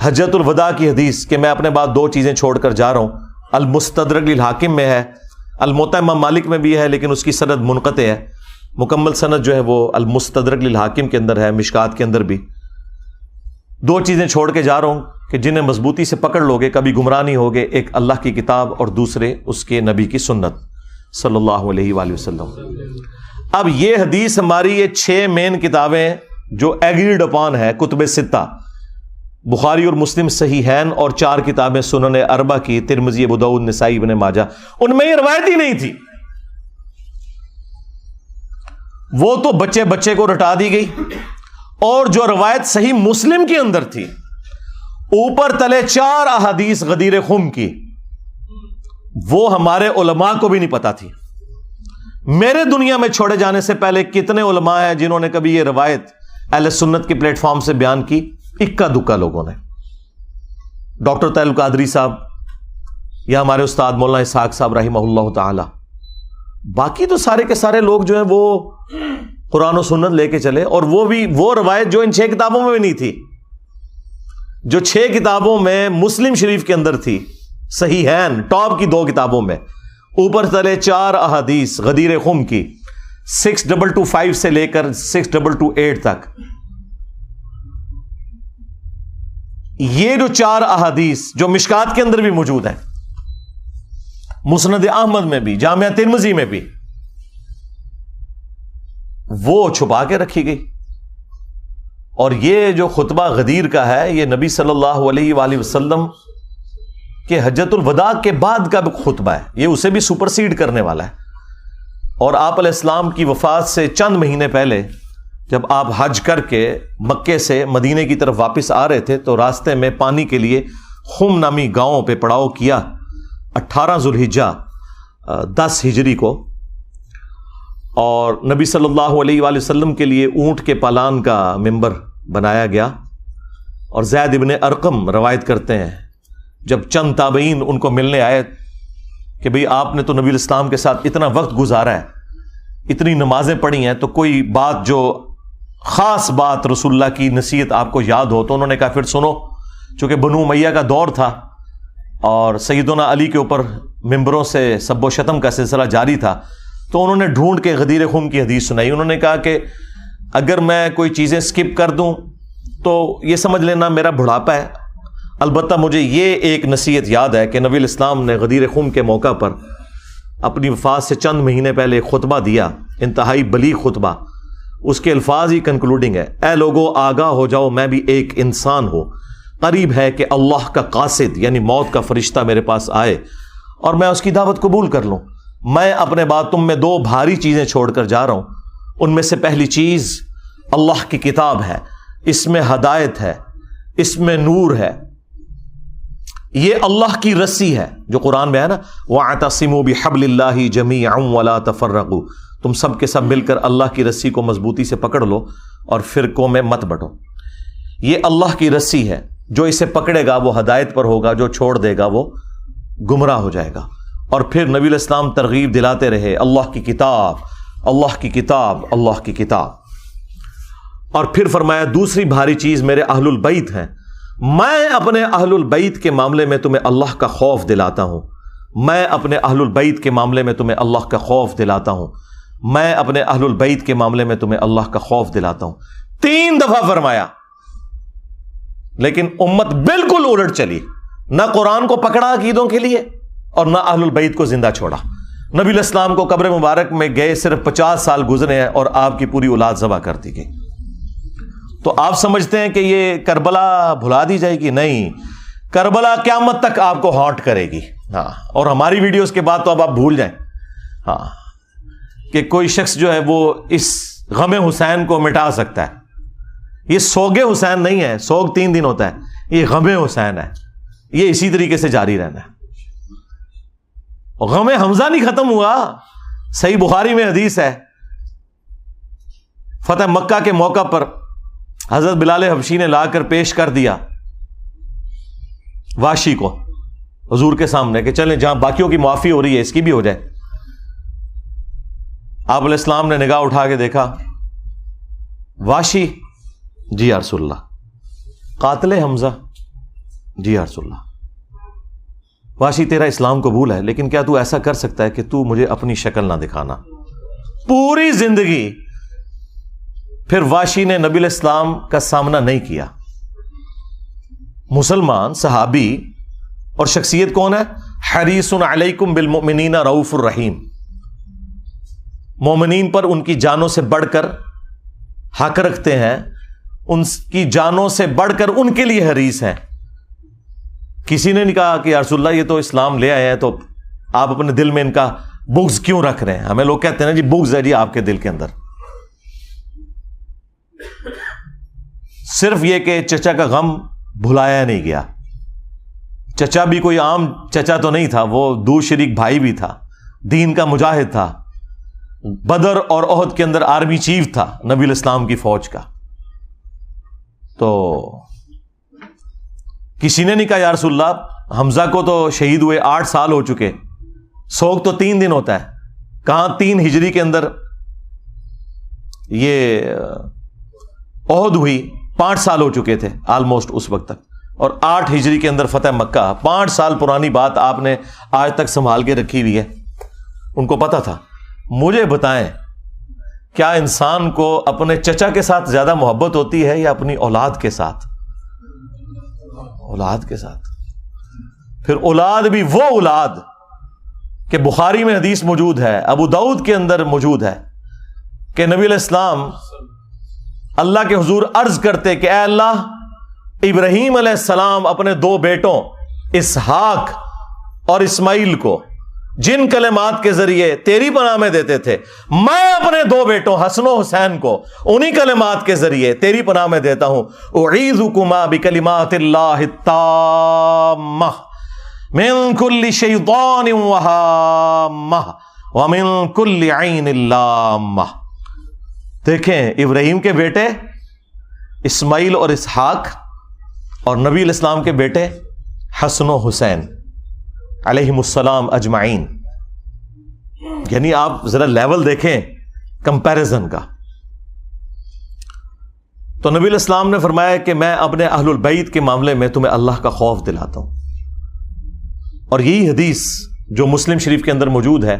حجۃ الوداع کی حدیث کہ میں اپنے بعد 2 چیزیں چھوڑ کر جا رہا ہوں، المستدرک للحاکم میں ہے، الموطا امام مالک میں بھی ہے لیکن اس کی سند منقطع ہے، مکمل سند جو ہے وہ المستدرک للحاکم کے اندر ہے، مشکات کے اندر بھی۔ 2 چیزیں چھوڑ کے جا رہا ہوں کہ جنہیں مضبوطی سے پکڑ لوگے کبھی گمراہ نہیں ہوگے، ایک اللہ کی کتاب اور دوسرے اس کے نبی کی سنت صلی اللہ علیہ وآلہ وسلم۔ اب یہ حدیث ہماری یہ 6 مین کتابیں جو ایگریڈ اپان ہے، کتب 6 بخاری اور مسلم صحیحین، اور 4 کتابیں سنن اربع کی، ترمذی، ابو داؤد، نسائی، ابن ماجہ، ان میں یہ روایت ہی نہیں تھی، وہ تو بچے بچے کو رٹا دی گئی۔ اور جو روایت صحیح مسلم کے اندر تھی، اوپر تلے 4 احادیث غدیر خم کی، وہ ہمارے علماء کو بھی نہیں پتا تھی۔ میرے دنیا میں چھوڑے جانے سے پہلے کتنے علماء ہیں جنہوں نے کبھی یہ روایت اہل سنت کے پلیٹ فارم سے بیان کی؟ اکا دکا لوگوں نے، ڈاکٹر طاہر القادری صاحب یا ہمارے استاد مولانا اسحاق صاحب رحمہ اللہ تعالی، باقی تو سارے کے سارے لوگ جو ہیں وہ قرآن و سنت لے کے چلے، اور وہ بھی وہ روایت جو ان 6 کتابوں میں بھی نہیں تھی، جو 6 کتابوں میں مسلم شریف کے اندر تھی، صحیحین ٹاپ کی 2 کتابوں میں، اوپر تلے 4 احادیث غدیر خم کی، 6225 سے لے کر 6228 تک، یہ جو 4 احادیث جو مشکات کے اندر بھی موجود ہیں، مسند احمد میں بھی، جامعہ ترمذی میں بھی، وہ چھپا کے رکھی گئی۔ اور یہ جو خطبہ غدیر کا ہے یہ نبی صلی اللہ علیہ وآلہ وسلم کہ حجۃ الوداع کے بعد کا خطبہ ہے، یہ اسے بھی سپرسیڈ کرنے والا ہے۔ اور آپ علیہ السلام کی وفات سے چند مہینے پہلے جب آپ حج کر کے مکے سے مدینے کی طرف واپس آ رہے تھے تو راستے میں پانی کے لیے خم نامی گاؤں پہ پڑاؤ کیا 18 ذوالحجہ 10 ہجری کو، اور نبی صلی اللہ علیہ وآلہ وسلم کے لیے اونٹ کے پالان کا ممبر بنایا گیا. اور زید ابن ارقم روایت کرتے ہیں جب چند تابعین ان کو ملنے آئے کہ بھئی آپ نے تو نبی الاسلام کے ساتھ اتنا وقت گزارا ہے, اتنی نمازیں پڑھی ہیں, تو کوئی بات جو خاص بات رسول اللہ کی نصیحت آپ کو یاد ہو. تو انہوں نے کہا پھر سنو. چونکہ بنو امیہ کا دور تھا اور سیدنا علی کے اوپر ممبروں سے سب و شتم کا سلسلہ جاری تھا, تو انہوں نے ڈھونڈ کے غدیر خم کی حدیث سنائی. انہوں نے کہا کہ اگر میں کوئی چیزیں سکپ کر دوں تو یہ سمجھ لینا میرا بڑھاپا ہے. البتہ مجھے یہ ایک نصیحت یاد ہے کہ نبی الاسلام نے غدیر خم کے موقع پر اپنی وفات سے چند مہینے پہلے ایک خطبہ دیا, انتہائی بلیغ خطبہ. اس کے الفاظ ہی کنکلوڈنگ ہے, اے لوگو آگاہ ہو جاؤ میں بھی ایک انسان ہوں, قریب ہے کہ اللہ کا قاصد یعنی موت کا فرشتہ میرے پاس آئے اور میں اس کی دعوت قبول کر لوں. میں اپنے بعد تم میں 2 بھاری چیزیں چھوڑ کر جا رہا ہوں. ان میں سے پہلی چیز اللہ کی کتاب ہے, اس میں ہدایت ہے, اس میں نور ہے. یہ اللہ کی رسی ہے جو قرآن میں ہے نا, وَاعْتَصِمُوا بِحَبْلِ اللَّهِ جَمِيعًا وَلَا تَفَرَّقُوا, تم سب کے سب مل کر اللہ کی رسی کو مضبوطی سے پکڑ لو اور فرقوں میں مت بٹو. یہ اللہ کی رسی ہے, جو اسے پکڑے گا وہ ہدایت پر ہوگا, جو چھوڑ دے گا وہ گمراہ ہو جائے گا. اور پھر نبی علیہ السلام ترغیب دلاتے رہے, اللہ کی کتاب, اللہ کی کتاب, اللہ کی کتاب. اور پھر فرمایا دوسری بھاری چیز میرے اہل البیت ہیں, میں اپنے اہل البیت کے معاملے میں تمہیں اللہ کا خوف دلاتا ہوں, میں اپنے اہل البیت کے معاملے میں تمہیں اللہ کا خوف دلاتا ہوں, میں اپنے اہل البیت کے معاملے میں تمہیں اللہ کا خوف دلاتا ہوں. 3 دفعہ فرمایا. لیکن امت بالکل الٹ چلی, نہ قرآن کو پکڑا عقیدوں کے لیے اور نہ اہل البیت کو زندہ چھوڑا. نبی علیہ السلام کو قبر مبارک میں گئے صرف 50 سال گزرے ہیں اور آپ کی پوری اولاد ذبح کر دی گئی. تو آپ سمجھتے ہیں کہ یہ کربلا بھلا دی جائے گی؟ نہیں, کربلا قیامت تک آپ کو ہانٹ کرے گی. ہاں, اور ہماری ویڈیوز کے بعد تو اب آپ بھول جائیں ہاں کہ کوئی شخص جو ہے وہ اس غم حسین کو مٹا سکتا ہے. یہ سوگ حسین نہیں ہے, سوگ 3 دن ہوتا ہے, یہ غم حسین ہے. یہ اسی طریقے سے جاری رہنا ہے. غم حمزہ نہیں ختم ہوا. صحیح بخاری میں حدیث ہے, فتح مکہ کے موقع پر حضرت بلال حبشی نے لا کر پیش کر دیا واشی کو حضور کے سامنے کہ چلیں جہاں باقیوں کی معافی ہو رہی ہے اس کی بھی ہو جائے. آپ علیہ السلام نے نگاہ اٹھا کے دیکھا, واشی, جی یا رسول اللہ. قاتل حمزہ, جی یا رسول اللہ. واشی تیرا اسلام قبول ہے, لیکن کیا تو ایسا کر سکتا ہے کہ تو مجھے اپنی شکل نہ دکھانا؟ پوری زندگی پھر واشی نے نبی علیہ السلام کا سامنا نہیں کیا. مسلمان صحابی اور شخصیت کون ہے؟ حریص علیکم بالمؤمنین رؤوف الرحیم. مومنین پر ان کی جانوں سے بڑھ کر حق رکھتے ہیں, ان کی جانوں سے بڑھ کر ان کے لیے حریص ہیں. کسی نے نہیں کہا کہ یا رسول اللہ یہ تو اسلام لے آئے ہیں تو آپ اپنے دل میں ان کا بغض کیوں رکھ رہے ہیں؟ ہمیں لوگ کہتے ہیں نا جی بغض ہے جی آپ کے دل کے اندر. صرف یہ کہ چچا کا غم بھلایا نہیں گیا. چچا بھی کوئی عام چچا تو نہیں تھا, وہ دو شریک بھائی بھی تھا, دین کا مجاہد تھا, بدر اور احد کے اندر آرمی چیف تھا نبی الاسلام کی فوج کا. تو کسی نے نہیں کہا یا رسول اللہ حمزہ کو تو شہید ہوئے 8 سال ہو چکے, سوگ تو 3 دن ہوتا ہے. کہاں 3 ہجری کے اندر یہ احد ہوئی, 5 سال ہو چکے تھے آلموسٹ اس وقت تک, اور 8 ہجری کے اندر فتح مکہ. 5 سال پرانی بات آپ نے آج تک سنبھال کے رکھی ہوئی ہے. ان کو پتا تھا. مجھے بتائیں کیا انسان کو اپنے چچا کے ساتھ زیادہ محبت ہوتی ہے یا اپنی اولاد کے ساتھ؟ اولاد کے ساتھ. پھر اولاد بھی وہ اولاد کہ بخاری میں حدیث موجود ہے, ابو داؤد کے اندر موجود ہے کہ نبی علیہ السلام اللہ کے حضور عرض کرتے کہ اے اللہ, ابراہیم علیہ السلام اپنے 2 بیٹوں اسحاق اور اسماعیل کو جن کلمات کے ذریعے تیری پناہ میں دیتے تھے, میں اپنے 2 بیٹوں حسن و حسین کو انہی کلمات کے ذریعے تیری پناہ میں دیتا ہوں. اعیذکما بکلمات اللہ التامہ من کل شیطان وہامہ وَمِن كُلِّ عَيْنٍ لَامَّةٍ. دیکھیں ابراہیم کے بیٹے اسماعیل اور اسحاق اور نبی علیہ السلام کے بیٹے حسن و حسین علیہم السلام اجمعین. یعنی آپ ذرا لیول دیکھیں کمپیریزن کا. تو نبی علیہ السلام نے فرمایا کہ میں اپنے اہل البیت کے معاملے میں تمہیں اللہ کا خوف دلاتا ہوں. اور یہی حدیث جو مسلم شریف کے اندر موجود ہے،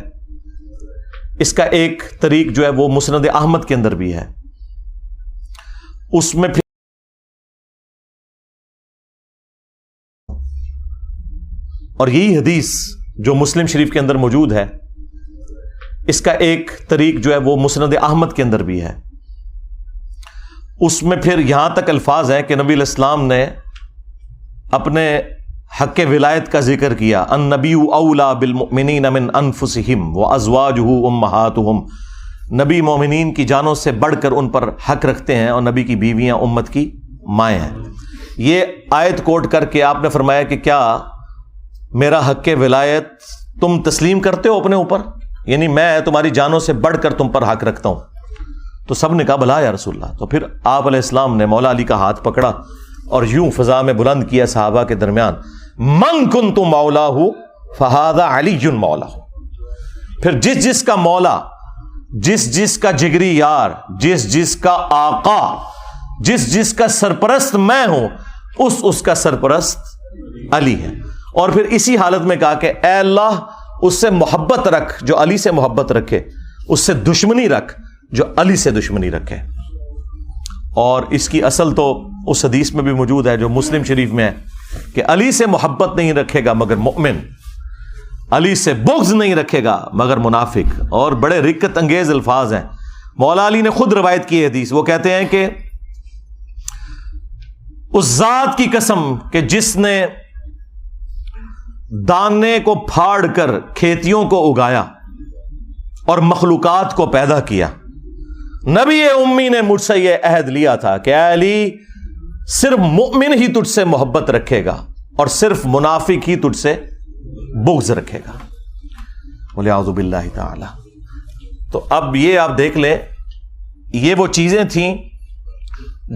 اس کا ایک طریق جو ہے وہ مسند احمد کے اندر بھی ہے. اس میں پھر اور یہی حدیث جو مسلم شریف کے اندر موجود ہے، اس کا ایک طریق جو ہے وہ مسند احمد کے اندر بھی ہے. اس میں پھر یہاں تک الفاظ ہیں کہ نبی علیہ السلام نے اپنے حق ولایت کا ذکر کیا. النبی اولا بالمؤمنین من انفسہم وازواجہ امہاتہم. نبی مومنین کی جانوں سے بڑھ کر ان پر حق رکھتے ہیں اور نبی کی بیویاں امت کی مائیں ہیں. یہ آیت کوٹ کر کے آپ نے فرمایا کہ کیا میرا حق ولایت تم تسلیم کرتے ہو اپنے اوپر؟ یعنی میں تمہاری جانوں سے بڑھ کر تم پر حق رکھتا ہوں. تو سب نے کہا بلا یا رسول اللہ. تو پھر آپ علیہ السلام نے مولا علی کا ہاتھ پکڑا اور یوں فضا میں بلند کیا صحابہ کے درمیان، من کنت مولاہ فہذا علی مولاہ. پھر جس جس کا مولا، جس جس کا جگری یار، جس جس کا آقا، جس جس کا سرپرست میں ہوں، اس کا سرپرست علی ہے. اور پھر اسی حالت میں کہا کہ اے اللہ اس سے محبت رکھ جو علی سے محبت رکھے، اس سے دشمنی رکھ جو علی سے دشمنی رکھے. اور اس کی اصل تو اس حدیث میں بھی موجود ہے جو مسلم شریف میں ہے کہ علی سے محبت نہیں رکھے گا مگر مومن، علی سے بغض نہیں رکھے گا مگر منافق. اور بڑے رقت انگیز الفاظ ہیں. مولا علی نے خود روایت کی حدیث. وہ کہتے ہیں کہ اس ذات کی قسم کہ جس نے دانے کو پھاڑ کر کھیتیوں کو اگایا اور مخلوقات کو پیدا کیا، نبی امی نے مجھ سے یہ عہد لیا تھا کہ اے علی صرف مومن ہی تجھ سے محبت رکھے گا اور صرف منافق ہی تجھ سے بغض رکھے گا. وَلِعَوْذُ بِاللَّهِ تَعَالَى. تو اب یہ آپ دیکھ لیں، یہ وہ چیزیں تھیں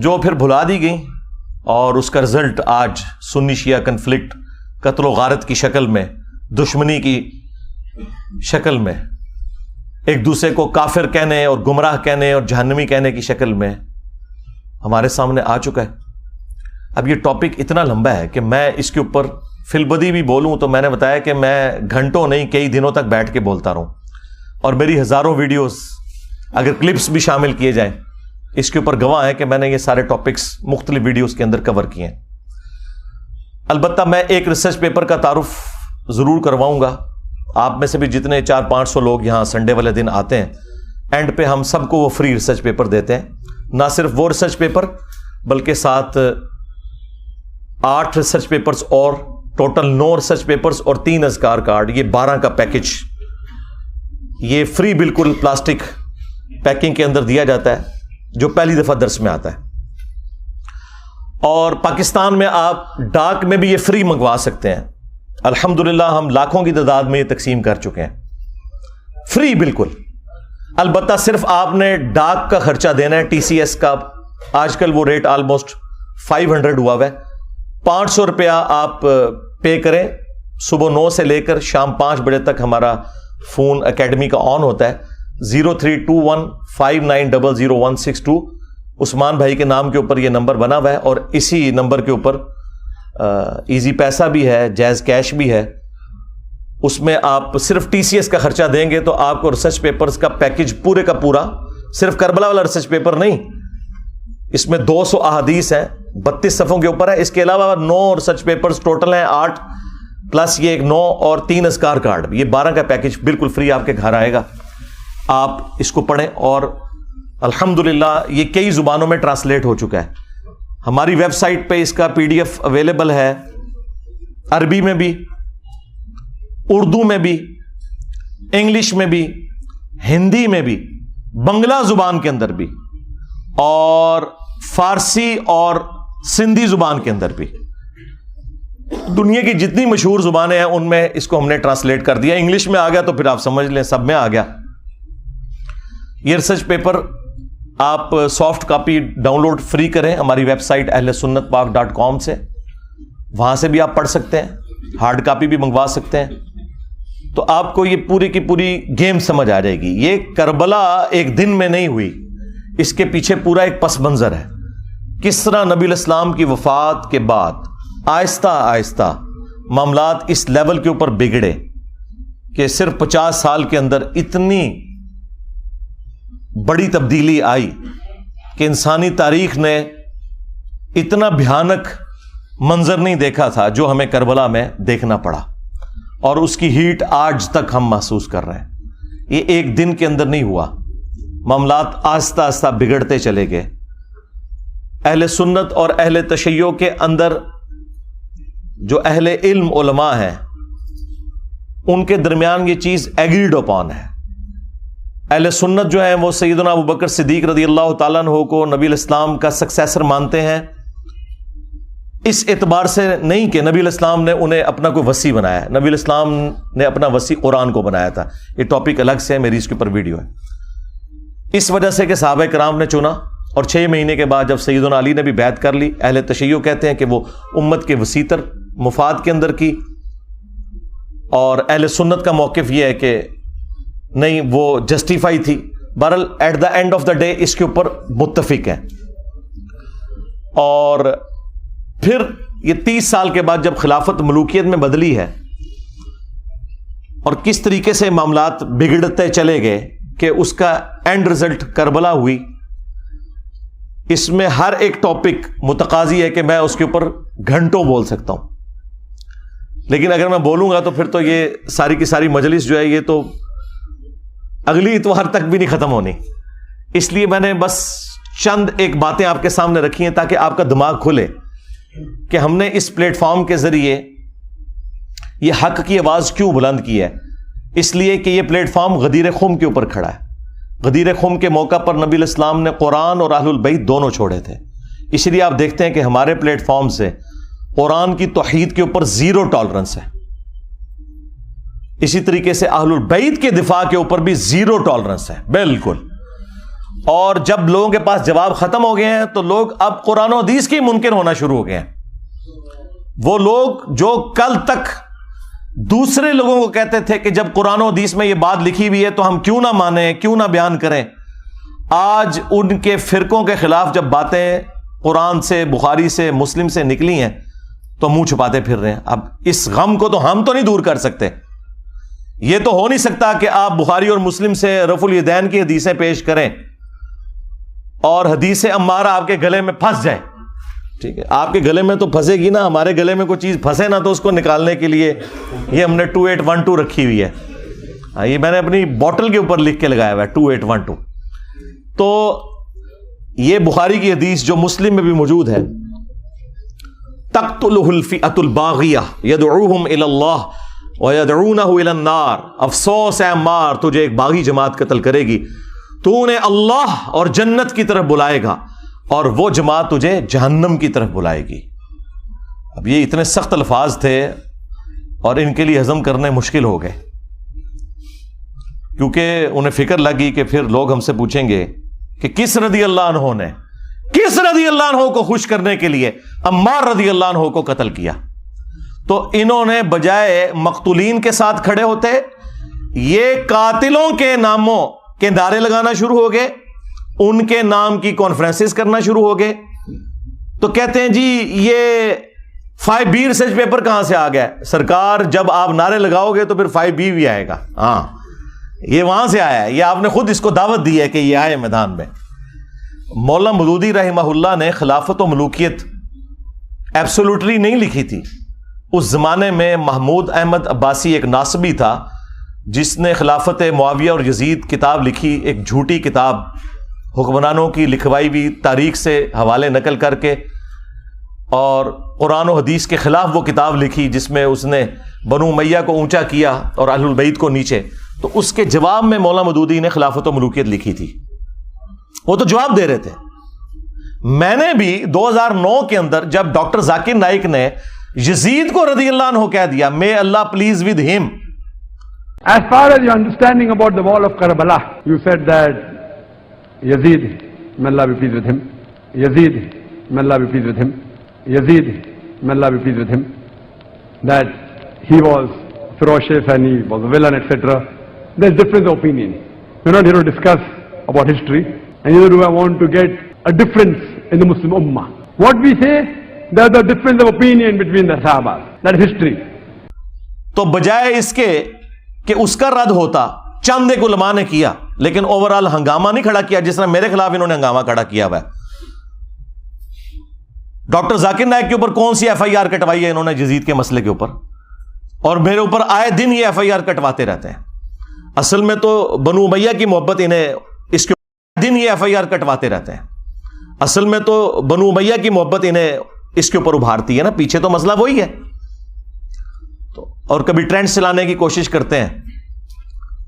جو پھر بھلا دی گئیں اور اس کا رزلٹ آج سنی شیعہ کنفلکٹ، قتل و غارت کی شکل میں، دشمنی کی شکل میں، ایک دوسرے کو کافر کہنے اور گمراہ کہنے اور جہنمی کہنے کی شکل میں ہمارے سامنے آ چکا ہے. اب یہ ٹاپک اتنا لمبا ہے کہ میں اس کے اوپر فی البدی بھی بولوں تو میں نے بتایا کہ میں گھنٹوں نہیں کئی دنوں تک بیٹھ کے بولتا رہوں. اور میری ہزاروں ویڈیوز اگر کلپس بھی شامل کیے جائیں اس کے اوپر گواہ ہے کہ میں نے یہ سارے ٹاپکس مختلف ویڈیوز کے اندر کور کیے ہیں. البتہ میں ایک ریسرچ پیپر کا تعارف ضرور کرواؤں گا. آپ میں سے بھی جتنے 400-500 لوگ یہاں سنڈے والے دن آتے ہیں، اینڈ پہ ہم سب کو وہ فری ریسرچ پیپر دیتے ہیں. نہ صرف وہ ریسرچ پیپر بلکہ ساتھ 8 ریسرچ پیپرز اور ٹوٹل 9 ریسرچ پیپرز اور 3 اذکار کارڈ، یہ 12 کا پیکج یہ فری بالکل پلاسٹک پیکنگ کے اندر دیا جاتا ہے جو پہلی دفعہ درس میں آتا ہے. اور پاکستان میں آپ ڈاک میں بھی یہ فری منگوا سکتے ہیں. الحمدللہ ہم لاکھوں کی تعداد میں یہ تقسیم کر چکے ہیں فری بالکل. البتہ صرف آپ نے ڈاک کا خرچہ دینا ہے. ٹی سی ایس کا آج کل وہ ریٹ آلموسٹ 500 ہوا ہے. 500 روپیہ آپ پے کریں. صبح 9 سے لے کر شام 5 بجے تک ہمارا فون اکیڈمی کا آن ہوتا ہے. 032159000162 عثمان بھائی کے نام کے اوپر یہ نمبر بنا ہوا ہے. اور اسی نمبر کے اوپر ایزی پیسہ بھی ہے، جائز کیش بھی ہے. اس میں آپ صرف ٹی سی ایس کا خرچہ دیں گے تو آپ کو ریسرچ پیپرز کا پیکج پورے کا پورا، صرف کربلا والا ریسرچ پیپر نہیں، اس میں 200 احادیث ہیں، 32 صفحوں کے اوپر ہے. اس کے علاوہ 9 ریسرچ پیپرز ٹوٹل ہیں 8 پلس یہ ایک 9 اور 3 اذکار کارڈ. یہ 12 کا پیکج بالکل فری آپ کے گھر آئے گا. آپ اس کو پڑھیں. اور الحمدللہ یہ کئی زبانوں میں ٹرانسلیٹ ہو چکا ہے. ہماری ویب سائٹ پہ اس کا PDF اویلیبل ہے، عربی میں بھی، اردو میں بھی، انگلش میں بھی، ہندی میں بھی، بنگلہ زبان کے اندر بھی، اور فارسی اور سندھی زبان کے اندر بھی. دنیا کی جتنی مشہور زبانیں ہیں ان میں اس کو ہم نے ٹرانسلیٹ کر دیا. انگلش میں آ گیا تو پھر آپ سمجھ لیں سب میں آ گیا. یہ ریسرچ پیپر آپ soft copy download free کریں ہماری ویب سائٹ ahlsunnatpak.com سے, وہاں سے بھی آپ پڑھ سکتے ہیں, ہارڈ کاپی بھی منگوا سکتے ہیں. تو آپ کو یہ پوری کی پوری گیم سمجھ آ جائے گی. یہ کربلا ایک دن میں نہیں ہوئی, اس کے پیچھے پورا ایک پس منظر ہے. کس طرح نبی الاسلام کی وفات کے بعد آہستہ آہستہ معاملات اس لیول کے اوپر بگڑے کہ صرف 50 سال کے اندر اتنی بڑی تبدیلی آئی کہ انسانی تاریخ نے اتنا بھیانک منظر نہیں دیکھا تھا جو ہمیں کربلا میں دیکھنا پڑا, اور اس کی ہیٹ آج تک ہم محسوس کر رہے ہیں. یہ ایک دن کے اندر نہیں ہوا, معاملات آہستہ آہستہ بگڑتے چلے گئے. اہل سنت اور اہل تشیع کے اندر جو اہل علم علماء ہیں ان کے درمیان یہ چیز ایگریڈ اپون ہے. اہل سنت جو ہیں وہ سیدنا ابوبکر صدیق رضی اللہ تعالیٰ عنہ کو نبی الاسلام کا سکسیسر مانتے ہیں, اس اعتبار سے نہیں کہ نبی الاسلام نے انہیں اپنا کوئی وصی بنایا ہے. نبی الاسلام نے اپنا وصی قرآن کو بنایا تھا. یہ ٹاپک الگ سے ہے, میری اس کے اوپر ویڈیو ہے. اس وجہ سے کہ صحابہ کرام نے چنا, اور 6 مہینے کے بعد جب سیدنا علی نے بھی بیعت کر لی, اہل تشیع کہتے ہیں کہ وہ امت کے وسیع تر مفاد کے اندر کی, اور اہل سنت کا موقف یہ ہے کہ نہیں وہ جسٹیفائی تھی. بہرحال at the end of the day اس کے اوپر متفق ہیں. اور پھر یہ 30 سال کے بعد جب خلافت ملوکیت میں بدلی ہے اور کس طریقے سے معاملات بگڑتے چلے گئے کہ اس کا اینڈ رزلٹ کربلا ہوئی, اس میں ہر ایک ٹاپک متقاضی ہے کہ میں اس کے اوپر گھنٹوں بول سکتا ہوں. لیکن اگر میں بولوں گا تو پھر تو یہ ساری کی ساری مجلس جو ہے یہ تو اگلی اتوار تک بھی نہیں ختم ہونی. اس لیے میں نے بس چند ایک باتیں آپ کے سامنے رکھی ہیں تاکہ آپ کا دماغ کھلے کہ ہم نے اس پلیٹ فارم کے ذریعے یہ حق کی آواز کیوں بلند کی ہے. اس لیے کہ یہ پلیٹ فارم غدیر خم کے اوپر کھڑا ہے. غدیر خم کے موقع پر نبی الاسلام نے قرآن اور اہل البیت دونوں چھوڑے تھے. اسی لیے آپ دیکھتے ہیں کہ ہمارے پلیٹ فارم سے قرآن کی توحید کے اوپر 0 ٹالرنس ہے, اسی طریقے سے اہل البیت کے دفاع کے اوپر بھی 0 ٹالرنس ہے بالکل. اور جب لوگوں کے پاس جواب ختم ہو گئے ہیں تو لوگ اب قرآن و حدیث کے منکر ہونا شروع ہو گئے ہیں. وہ لوگ جو کل تک دوسرے لوگوں کو کہتے تھے کہ جب قرآن و حدیث میں یہ بات لکھی ہوئی ہے تو ہم کیوں نہ مانیں, کیوں نہ بیان کریں, آج ان کے فرقوں کے خلاف جب باتیں قرآن سے, بخاری سے, مسلم سے نکلی ہیں تو منہ چھپاتے پھر رہے ہیں. اب اس غم کو تو ہم تو نہیں دور کر سکتے. یہ تو ہو نہیں سکتا کہ آپ بخاری اور مسلم سے رفع الیدین کی حدیثیں پیش کریں اور حدیث عمارہ آپ کے گلے میں پھنس جائے. ٹھیک ہے, آپ کے گلے میں تو پھنسے گی نا, ہمارے گلے میں کوئی چیز پھنسے نا تو اس کو نکالنے کے لیے یہ ہم نے 2812 رکھی ہوئی ہے. یہ میں نے اپنی بوٹل کے اوپر لکھ کے لگایا ہوا ہے 2812. تو یہ بخاری کی حدیث جو مسلم میں بھی موجود ہے, تقتلہ الفئۃ الباغیہ یدعوہم الی اللہ ویدعونہ الی النار. افسوس ہے عمار, تجھے ایک باغی جماعت قتل کرے گی, تو انہیں اللہ اور جنت کی طرف بلائے گا اور وہ جماعت تجھے جہنم کی طرف بلائے گی. اب یہ اتنے سخت الفاظ تھے اور ان کے لیے ہضم کرنے مشکل ہو گئے, کیونکہ انہیں فکر لگی کہ پھر لوگ ہم سے پوچھیں گے کہ کس رضی اللہ عنہ نے, کس رضی اللہ عنہ کو خوش کرنے کے لیے عمار رضی اللہ عنہ کو قتل کیا. تو انہوں نے بجائے مقتولین کے ساتھ کھڑے ہوتے یہ قاتلوں کے ناموں کے نعرے لگانا شروع ہو گئے, ان کے نام کی کانفرنسز کرنا شروع ہو گئے. تو کہتے ہیں جی یہ 5B ریسرچ پیپر کہاں سے آ گیا؟ سرکار جب آپ نعرے لگاؤ گے تو پھر 5B بھی آئے گا. ہاں یہ وہاں سے آیا ہے, یہ آپ نے خود اس کو دعوت دی ہے کہ یہ آئے میدان میں. مولانا مودودی رحمہ اللہ نے خلافت و ملوکیت ایبسولوٹلی نہیں لکھی تھی. اس زمانے میں محمود احمد عباسی ایک ناصبی تھا جس نے خلافت معاویہ اور یزید کتاب لکھی, ایک جھوٹی کتاب حکمرانوں کی لکھوائی ہوئی تاریخ سے حوالے نقل کر کے, اور قرآن و حدیث کے خلاف وہ کتاب لکھی جس میں اس نے بنو امیہ کو اونچا کیا اور اہل البیت کو نیچے. تو اس کے جواب میں مولانا مودودی نے خلافت و ملوکیت لکھی تھی. وہ تو جواب دے رہے تھے. میں نے بھی 2009 کے اندر جب ڈاکٹر ذاکر نائک نے یزید کو رضی اللہ عنہ کہہ دیا may Allah please with him. As far as your understanding about the wall of Karbala, you said that Yazid, may Allah be pleased with him, Yazid, may Allah be pleased with him, Yazid, may Allah be pleased with him, that he was ferocious and he was a villain, etc. There's difference of opinion. We're not here to discuss about history, and neither do I want to get a difference in the Muslim Ummah. What we say, there's a difference of opinion between the Sahaba. That is history. تو بجائے اس کے کہ اس کا رد ہوتا، چند ایک علماء نے کیا، لیکن اوورال ہنگامہ نہیں کھڑا کیا جس طرح میرے خلاف انہوں نے ہنگامہ کھڑا کیا ہوا ہے. ڈاکٹر ذاکر نائک کے اوپر کون سی ایف آئی آر کٹوائی ہے انہوں نے یزید کے مسئلے کے اوپر، اور میرے اوپر آئے دن یہ ایف آئی آر کٹواتے رہتے ہیں. اصل میں تو بنو امیہ کی محبت انہیں اس کے دن یہ ایف آئی آر کٹواتے رہتے ہیں. اصل میں تو بنو امیہ کی محبت انہیں اس کے اوپر ابھارتی ہے نا، پیچھے تو مسئلہ وہی ہے. تو اور کبھی ٹرینڈ چلانے کی کوشش کرتے ہیں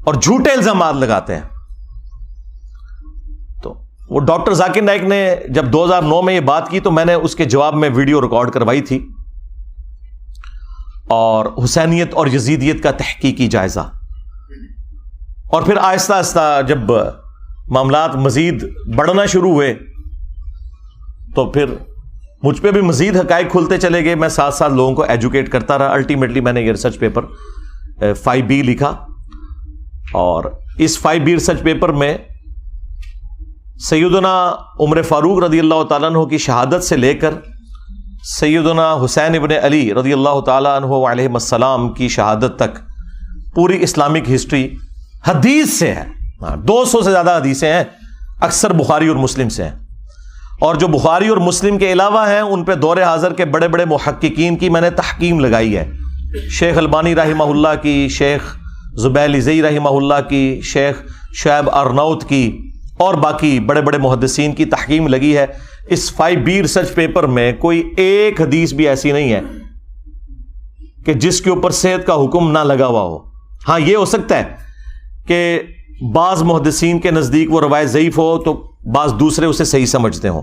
اور جھوٹے الزامات لگاتے ہیں. تو وہ ڈاکٹر ذاکر نائک نے جب 2009 میں یہ بات کی تو میں نے اس کے جواب میں ویڈیو ریکارڈ کروائی تھی، اور حسینیت اور یزیدیت کا تحقیقی جائزہ. اور پھر آہستہ آہستہ جب معاملات مزید بڑھنا شروع ہوئے تو پھر مجھ پہ بھی مزید حقائق کھلتے چلے گئے. میں ساتھ ساتھ لوگوں کو ایجوکیٹ کرتا رہا. الٹیمیٹلی میں نے یہ ریسرچ پیپر 5B لکھا، اور اس 5B ریسرچ پیپر میں سیدنا عمر فاروق رضی اللہ تعالیٰ عنہ کی شہادت سے لے کر سیدنا حسین ابن علی رضی اللہ تعالیٰ عنہ علیہ السلام کی شہادت تک پوری اسلامک ہسٹری حدیث سے ہے. 200 سے زیادہ حدیثیں ہیں، اکثر بخاری اور مسلم سے ہیں. اور جو بخاری اور مسلم کے علاوہ ہیں ان پہ دور حاضر کے بڑے بڑے محققین کی میں نے تحکیم لگائی ہے. شیخ البانی رحمہ اللہ کی، شیخ زبیل زئی رحمہ اللہ کی، شیخ شعیب ارناؤت کی، اور باقی بڑے بڑے محدثین کی تحکیم لگی ہے. اس 5B ریسرچ پیپر میں کوئی ایک حدیث بھی ایسی نہیں ہے کہ جس کے اوپر صحت کا حکم نہ لگا ہوا ہو. ہاں یہ ہو سکتا ہے کہ بعض محدثین کے نزدیک وہ روایت ضعیف ہو تو بعض دوسرے اسے صحیح سمجھتے ہوں.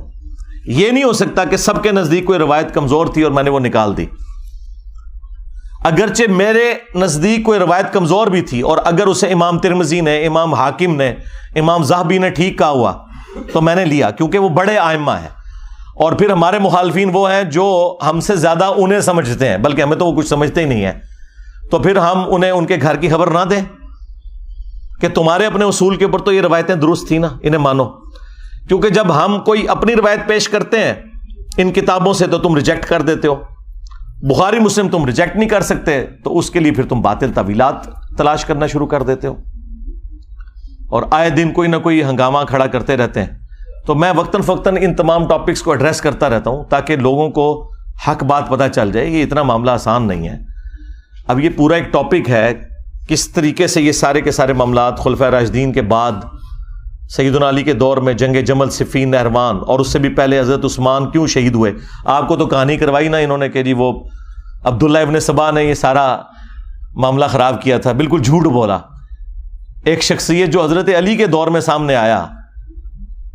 یہ نہیں ہو سکتا کہ سب کے نزدیک کوئی روایت کمزور تھی اور میں نے وہ نکال دی. اگرچہ میرے نزدیک کوئی روایت کمزور بھی تھی، اور اگر اسے امام ترمذی نے، امام حاکم نے، امام ذہبی نے ٹھیک کہا ہوا تو میں نے لیا، کیونکہ وہ بڑے ائمہ ہیں. اور پھر ہمارے مخالفین وہ ہیں جو ہم سے زیادہ انہیں سمجھتے ہیں، بلکہ ہمیں تو وہ کچھ سمجھتے ہی نہیں ہیں. تو پھر ہم انہیں ان کے گھر کی خبر نہ دیں کہ تمہارے اپنے اصول کے اوپر تو یہ روایتیں درست تھی نا، انہیں مانو. کیونکہ جب ہم کوئی اپنی روایت پیش کرتے ہیں ان کتابوں سے تو تم ریجیکٹ کر دیتے ہو. بخاری مسلم تم ریجیکٹ نہیں کر سکتے تو اس کے لیے پھر تم باطل تعویلات تلاش کرنا شروع کر دیتے ہو، اور آئے دن کوئی نہ کوئی ہنگامہ کھڑا کرتے رہتے ہیں. تو میں وقتاً فوقتاً ان تمام ٹاپکس کو ایڈریس کرتا رہتا ہوں تاکہ لوگوں کو حق بات پتہ چل جائے. یہ اتنا معاملہ آسان نہیں ہے. اب یہ پورا ایک ٹاپک ہے کس طریقے سے یہ سارے کے سارے معاملات خلفائے راشدین کے بعد سیدنا علی کے دور میں جنگ جمل، صفین، نہروان، اور اس سے بھی پہلے حضرت عثمان کیوں شہید ہوئے. آپ کو تو کہانی کروائی نا انہوں نے کہ جی وہ عبداللہ ابن سبا نے یہ سارا معاملہ خراب کیا تھا. بالکل جھوٹ بولا. ایک شخصیت جو حضرت علی کے دور میں سامنے آیا،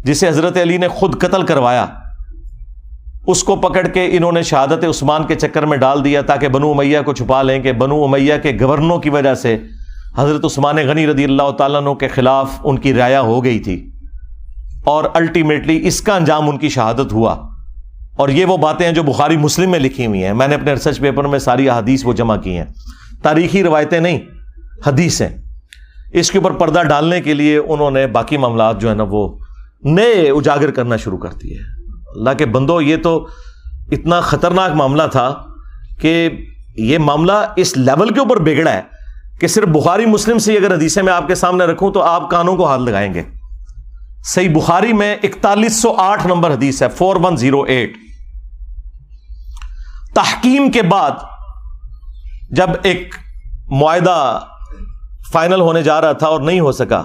جسے حضرت علی نے خود قتل کروایا، اس کو پکڑ کے انہوں نے شہادت عثمان کے چکر میں ڈال دیا تاکہ بنو امیہ کو چھپا لیں کہ بنو امیہ کے گورنروں کی وجہ سے حضرت عثمان غنی رضی اللہ تعالیٰ عنہ کے خلاف ان کی رعایا ہو گئی تھی، اور الٹیمیٹلی اس کا انجام ان کی شہادت ہوا. اور یہ وہ باتیں ہیں جو بخاری مسلم میں لکھی ہوئی ہیں. میں نے اپنے ریسرچ پیپر میں ساری احادیث وہ جمع کی ہیں، تاریخی روایتیں نہیں، حدیثیں. اس کے اوپر پردہ ڈالنے کے لیے انہوں نے باقی معاملات جو ہے نا وہ نئے اجاگر کرنا شروع کر دیے. اللہ کے بندو، یہ تو اتنا خطرناک معاملہ تھا کہ یہ معاملہ اس لیول کے اوپر بگڑا ہے کہ صرف بخاری مسلم سے اگر حدیثیں میں آپ کے سامنے رکھوں تو آپ کانوں کو ہاتھ لگائیں گے. صحیح بخاری میں 4108 نمبر حدیث ہے، 4108. تحکیم کے بعد جب ایک معاہدہ فائنل ہونے جا رہا تھا اور نہیں ہو سکا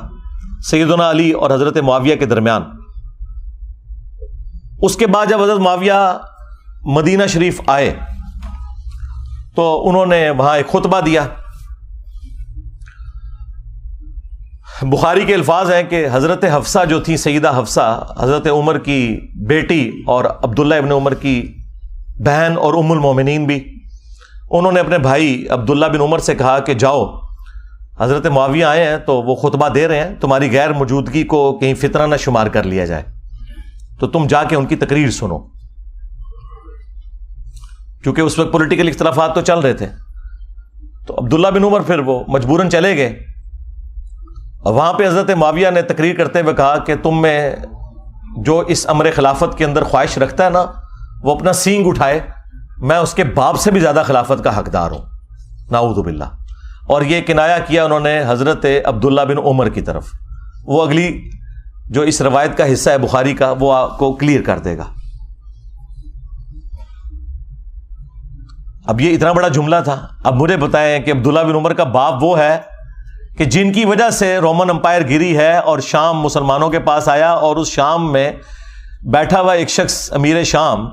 سیدنا علی اور حضرت معاویہ کے درمیان، اس کے بعد جب حضرت معاویہ مدینہ شریف آئے تو انہوں نے وہاں ایک خطبہ دیا. بخاری کے الفاظ ہیں کہ حضرت حفصہ جو تھی، سیدہ حفصہ، حضرت عمر کی بیٹی اور عبداللہ ابن عمر کی بہن اور ام المومنین بھی، انہوں نے اپنے بھائی عبداللہ بن عمر سے کہا کہ جاؤ، حضرت معاویہ آئے ہیں تو وہ خطبہ دے رہے ہیں، تمہاری غیر موجودگی کو کہیں فتنہ نہ شمار کر لیا جائے، تو تم جا کے ان کی تقریر سنو. کیونکہ اس وقت پولیٹیکل اختلافات تو چل رہے تھے. تو عبداللہ بن عمر پھر وہ مجبوراً چلے گئے، اور وہاں پہ حضرت معاویہ نے تقریر کرتے ہوئے کہا کہ تم میں جو اس امر خلافت کے اندر خواہش رکھتا ہے نا، وہ اپنا سینگ اٹھائے، میں اس کے باپ سے بھی زیادہ خلافت کا حقدار ہوں، نعوذ باللہ. اور یہ کنایا کیا انہوں نے حضرت عبداللہ بن عمر کی طرف. وہ اگلی جو اس روایت کا حصہ ہے بخاری کا، وہ آپ کو کلیئر کر دے گا. اب یہ اتنا بڑا جملہ تھا. اب مجھے بتائیں کہ عبداللہ بن عمر کا باپ وہ ہے کہ جن کی وجہ سے رومن امپائر گری ہے اور شام مسلمانوں کے پاس آیا، اور اس شام میں بیٹھا ہوا ایک شخص امیر شام،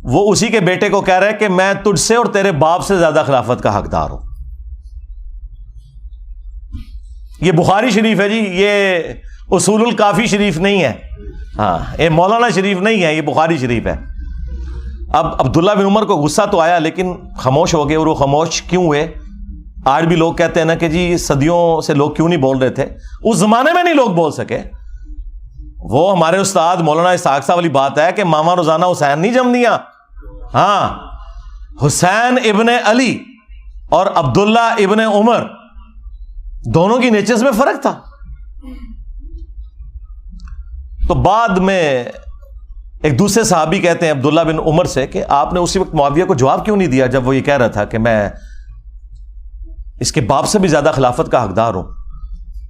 وہ اسی کے بیٹے کو کہہ رہا ہے کہ میں تجھ سے اور تیرے باپ سے زیادہ خلافت کا حقدار ہوں. یہ بخاری شریف ہے جی، یہ اصول الکافی شریف نہیں ہے، ہاں یہ مولانا شریف نہیں ہے، یہ بخاری شریف ہے. اب عبداللہ بن عمر کو غصہ تو آیا لیکن خاموش ہو گئے. اور وہ خاموش کیوں ہوئے؟ آج بھی لوگ کہتے ہیں نا کہ جی صدیوں سے لوگ کیوں نہیں بول رہے تھے. اس زمانے میں نہیں لوگ بول سکے. وہ ہمارے استاد مولانا اسحاق صاحب والی بات ہے کہ ماما روزانہ حسین نہیں جم دیا. ہاں، حسین ابن علی اور عبداللہ ابن عمر دونوں کی نیچرز میں فرق تھا. تو بعد میں ایک دوسرے صحابی کہتے ہیں عبداللہ بن عمر سے کہ آپ نے اسی وقت معاویہ کو جواب کیوں نہیں دیا جب وہ یہ کہہ رہا تھا کہ میں اس کے باپ سے بھی زیادہ خلافت کا حقدار ہوں.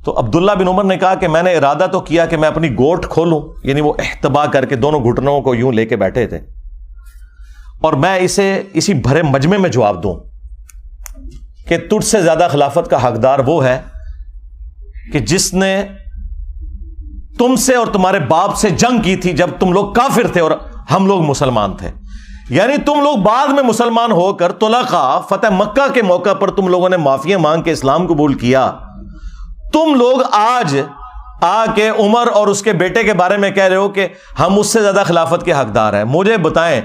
تو عبداللہ بن عمر نے کہا کہ میں نے ارادہ تو کیا کہ میں اپنی گوٹ کھولوں، یعنی وہ احتبا کر کے دونوں گھٹنوں کو یوں لے کے بیٹھے تھے، اور میں اسے اسی بھرے مجمع میں جواب دوں کہ تجھ سے زیادہ خلافت کا حقدار وہ ہے کہ جس نے تم سے اور تمہارے باپ سے جنگ کی تھی جب تم لوگ کافر تھے اور ہم لوگ مسلمان تھے. یعنی تم لوگ بعد میں مسلمان ہو کر طلقاء فتح مکہ کے موقع پر تم لوگوں نے معافیاں مانگ کے اسلام قبول کیا. تم لوگ آج آ کے عمر اور اس کے بیٹے کے بارے میں کہہ رہے ہو کہ ہم اس سے زیادہ خلافت کے حقدار ہیں. مجھے بتائیں،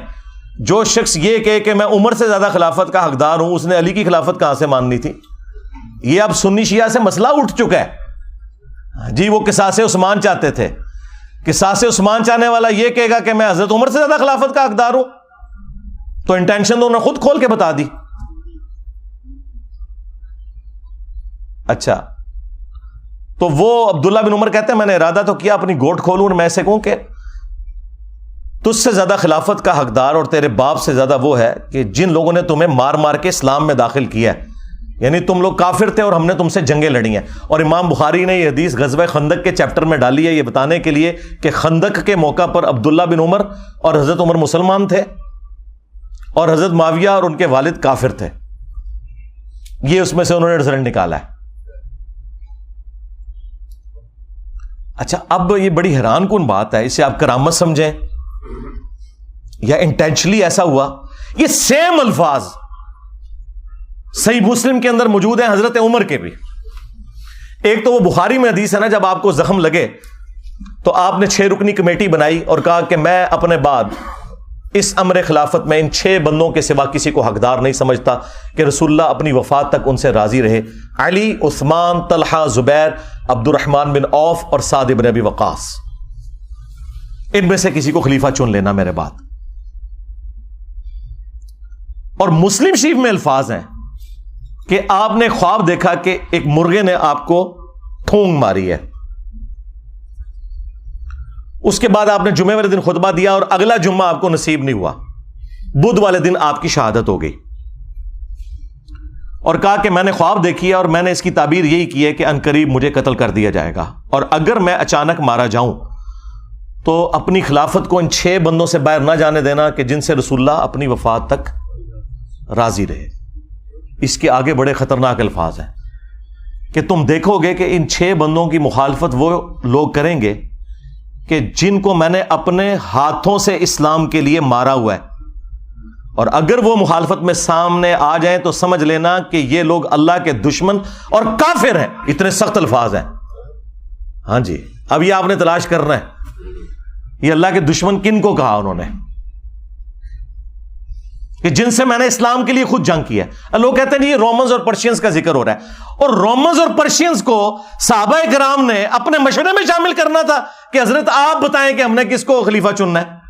جو شخص یہ کہے کہ میں عمر سے زیادہ خلافت کا حقدار ہوں، اس نے علی کی خلافت کہاں سے ماننی تھی؟ یہ اب سنی شیعہ سے مسئلہ اٹھ چکا ہے جی. وہ قصاص عثمان چاہتے تھے، قصاص عثمان چاہنے والا یہ کہے گا کہ میں حضرت عمر سے زیادہ خلافت کا حقدار ہوں، تو انٹینشن تو انہوں نے خود کھول کے بتا دی. اچھا، تو وہ عبداللہ بن عمر کہتے ہیں میں نے ارادہ تو کیا اپنی گوٹ کھولوں اور میں ایسے کہوں کہ تجھ سے زیادہ خلافت کا حقدار اور تیرے باپ سے زیادہ وہ ہے کہ جن لوگوں نے تمہیں مار مار کے اسلام میں داخل کیا ہے. یعنی تم لوگ کافر تھے اور ہم نے تم سے جنگیں لڑی ہیں. اور امام بخاری نے یہ حدیث غزوہ خندق کے چیپٹر میں ڈالی ہے یہ بتانے کے لیے کہ خندق کے موقع پر عبداللہ بن عمر اور حضرت عمر مسلمان تھے اور حضرت معاویہ اور ان کے والد کافر تھے. یہ اس میں سے انہوں نے رزلٹ نکالا ہے. اچھا، اب یہ بڑی حیران کن بات ہے، اسے آپ کرامت سمجھیں یا انٹینشنلی ایسا ہوا. یہ سیم الفاظ صحیح مسلم کے اندر موجود ہیں حضرت عمر کے بھی. ایک تو وہ بخاری میں حدیث ہے نا، جب آپ کو زخم لگے تو آپ نے 6 رکنی کمیٹی بنائی اور کہا کہ میں اپنے بعد اس امر خلافت میں ان 6 بندوں کے سوا کسی کو حقدار نہیں سمجھتا کہ رسول اللہ اپنی وفات تک ان سے راضی رہے. علی، عثمان، طلحہ، زبیر، عبد الرحمن بن عوف اور سعد بن ابی وقاص، ان میں سے کسی کو خلیفہ چن لینا میرے بعد. اور مسلم شریف میں الفاظ ہیں کہ آپ نے خواب دیکھا کہ ایک مرغے نے آپ کو ٹھونگ ماری ہے. اس کے بعد آپ نے جمعے والے دن خطبہ دیا اور اگلا جمعہ آپ کو نصیب نہیں ہوا. بدھ والے دن آپ کی شہادت ہو گئی اور کہا کہ میں نے خواب دیکھی ہے اور میں نے اس کی تعبیر یہی کی ہے کہ عنقریب مجھے قتل کر دیا جائے گا، اور اگر میں اچانک مارا جاؤں تو اپنی خلافت کو ان 6 بندوں سے باہر نہ جانے دینا کہ جن سے رسول اللہ اپنی وفات تک راضی رہے. اس کے آگے بڑے خطرناک الفاظ ہیں کہ تم دیکھو گے کہ ان 6 بندوں کی مخالفت وہ لوگ کریں گے کہ جن کو میں نے اپنے ہاتھوں سے اسلام کے لیے مارا ہوا ہے، اور اگر وہ مخالفت میں سامنے آ جائیں تو سمجھ لینا کہ یہ لوگ اللہ کے دشمن اور کافر ہیں. اتنے سخت الفاظ ہیں. ہاں جی، اب یہ آپ نے تلاش کرنا ہے یہ اللہ کے دشمن کن کو کہا انہوں نے. کہ جن سے میں نے اسلام کے لیے خود جنگ کی ہے. لوگ کہتے ہیں یہ رومنز اور پرشینز کا ذکر ہو رہا ہے, اور رومنز اور پرشینز کو صحابہ کرام نے اپنے مشورے میں شامل کرنا تھا کہ حضرت آپ بتائیں کہ ہم نے کس کو خلیفہ چننا ہے.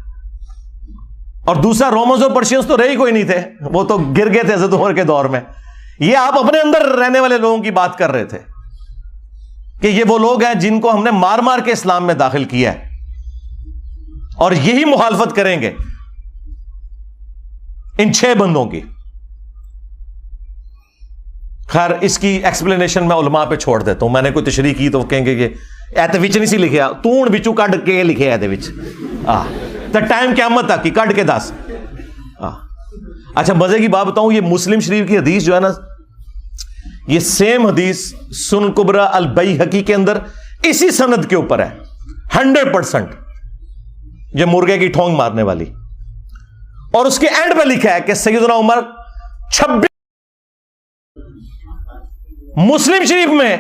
اور دوسرا, رومنز اور پرشینز تو رہی کوئی نہیں تھے, وہ تو گر گئے تھے حضرت عمر کے دور میں. یہ آپ اپنے اندر رہنے والے لوگوں کی بات کر رہے تھے کہ یہ وہ لوگ ہیں جن کو ہم نے مار مار کے اسلام میں داخل کیا ہے, اور یہی مخالفت کریں گے ان 6 بندوں کی. خیر اس کی ایکسپلینیشن میں علماء پہ چھوڑ دیتا ہوں. میں نے کوئی تشریح کی تو وہ کہیں گے کہ ایتے وچ نہیں سی لکھیا, تون بچوں کڈ کے لکھے ایتے وچ تے ٹائم قیامت تک کی کڈ کے دس. اچھا مزے کی بات بتاؤں, یہ مسلم شریف کی حدیث جو ہے نا, یہ سیم حدیث سنن کبریٰ البیہقی کے اندر اسی سند کے اوپر ہے 100%, یہ مرغے کی ٹھونگ مارنے والی. اور اس کے اینڈ پہ لکھا ہے کہ سیدنا عمر 26, مسلم شریف میں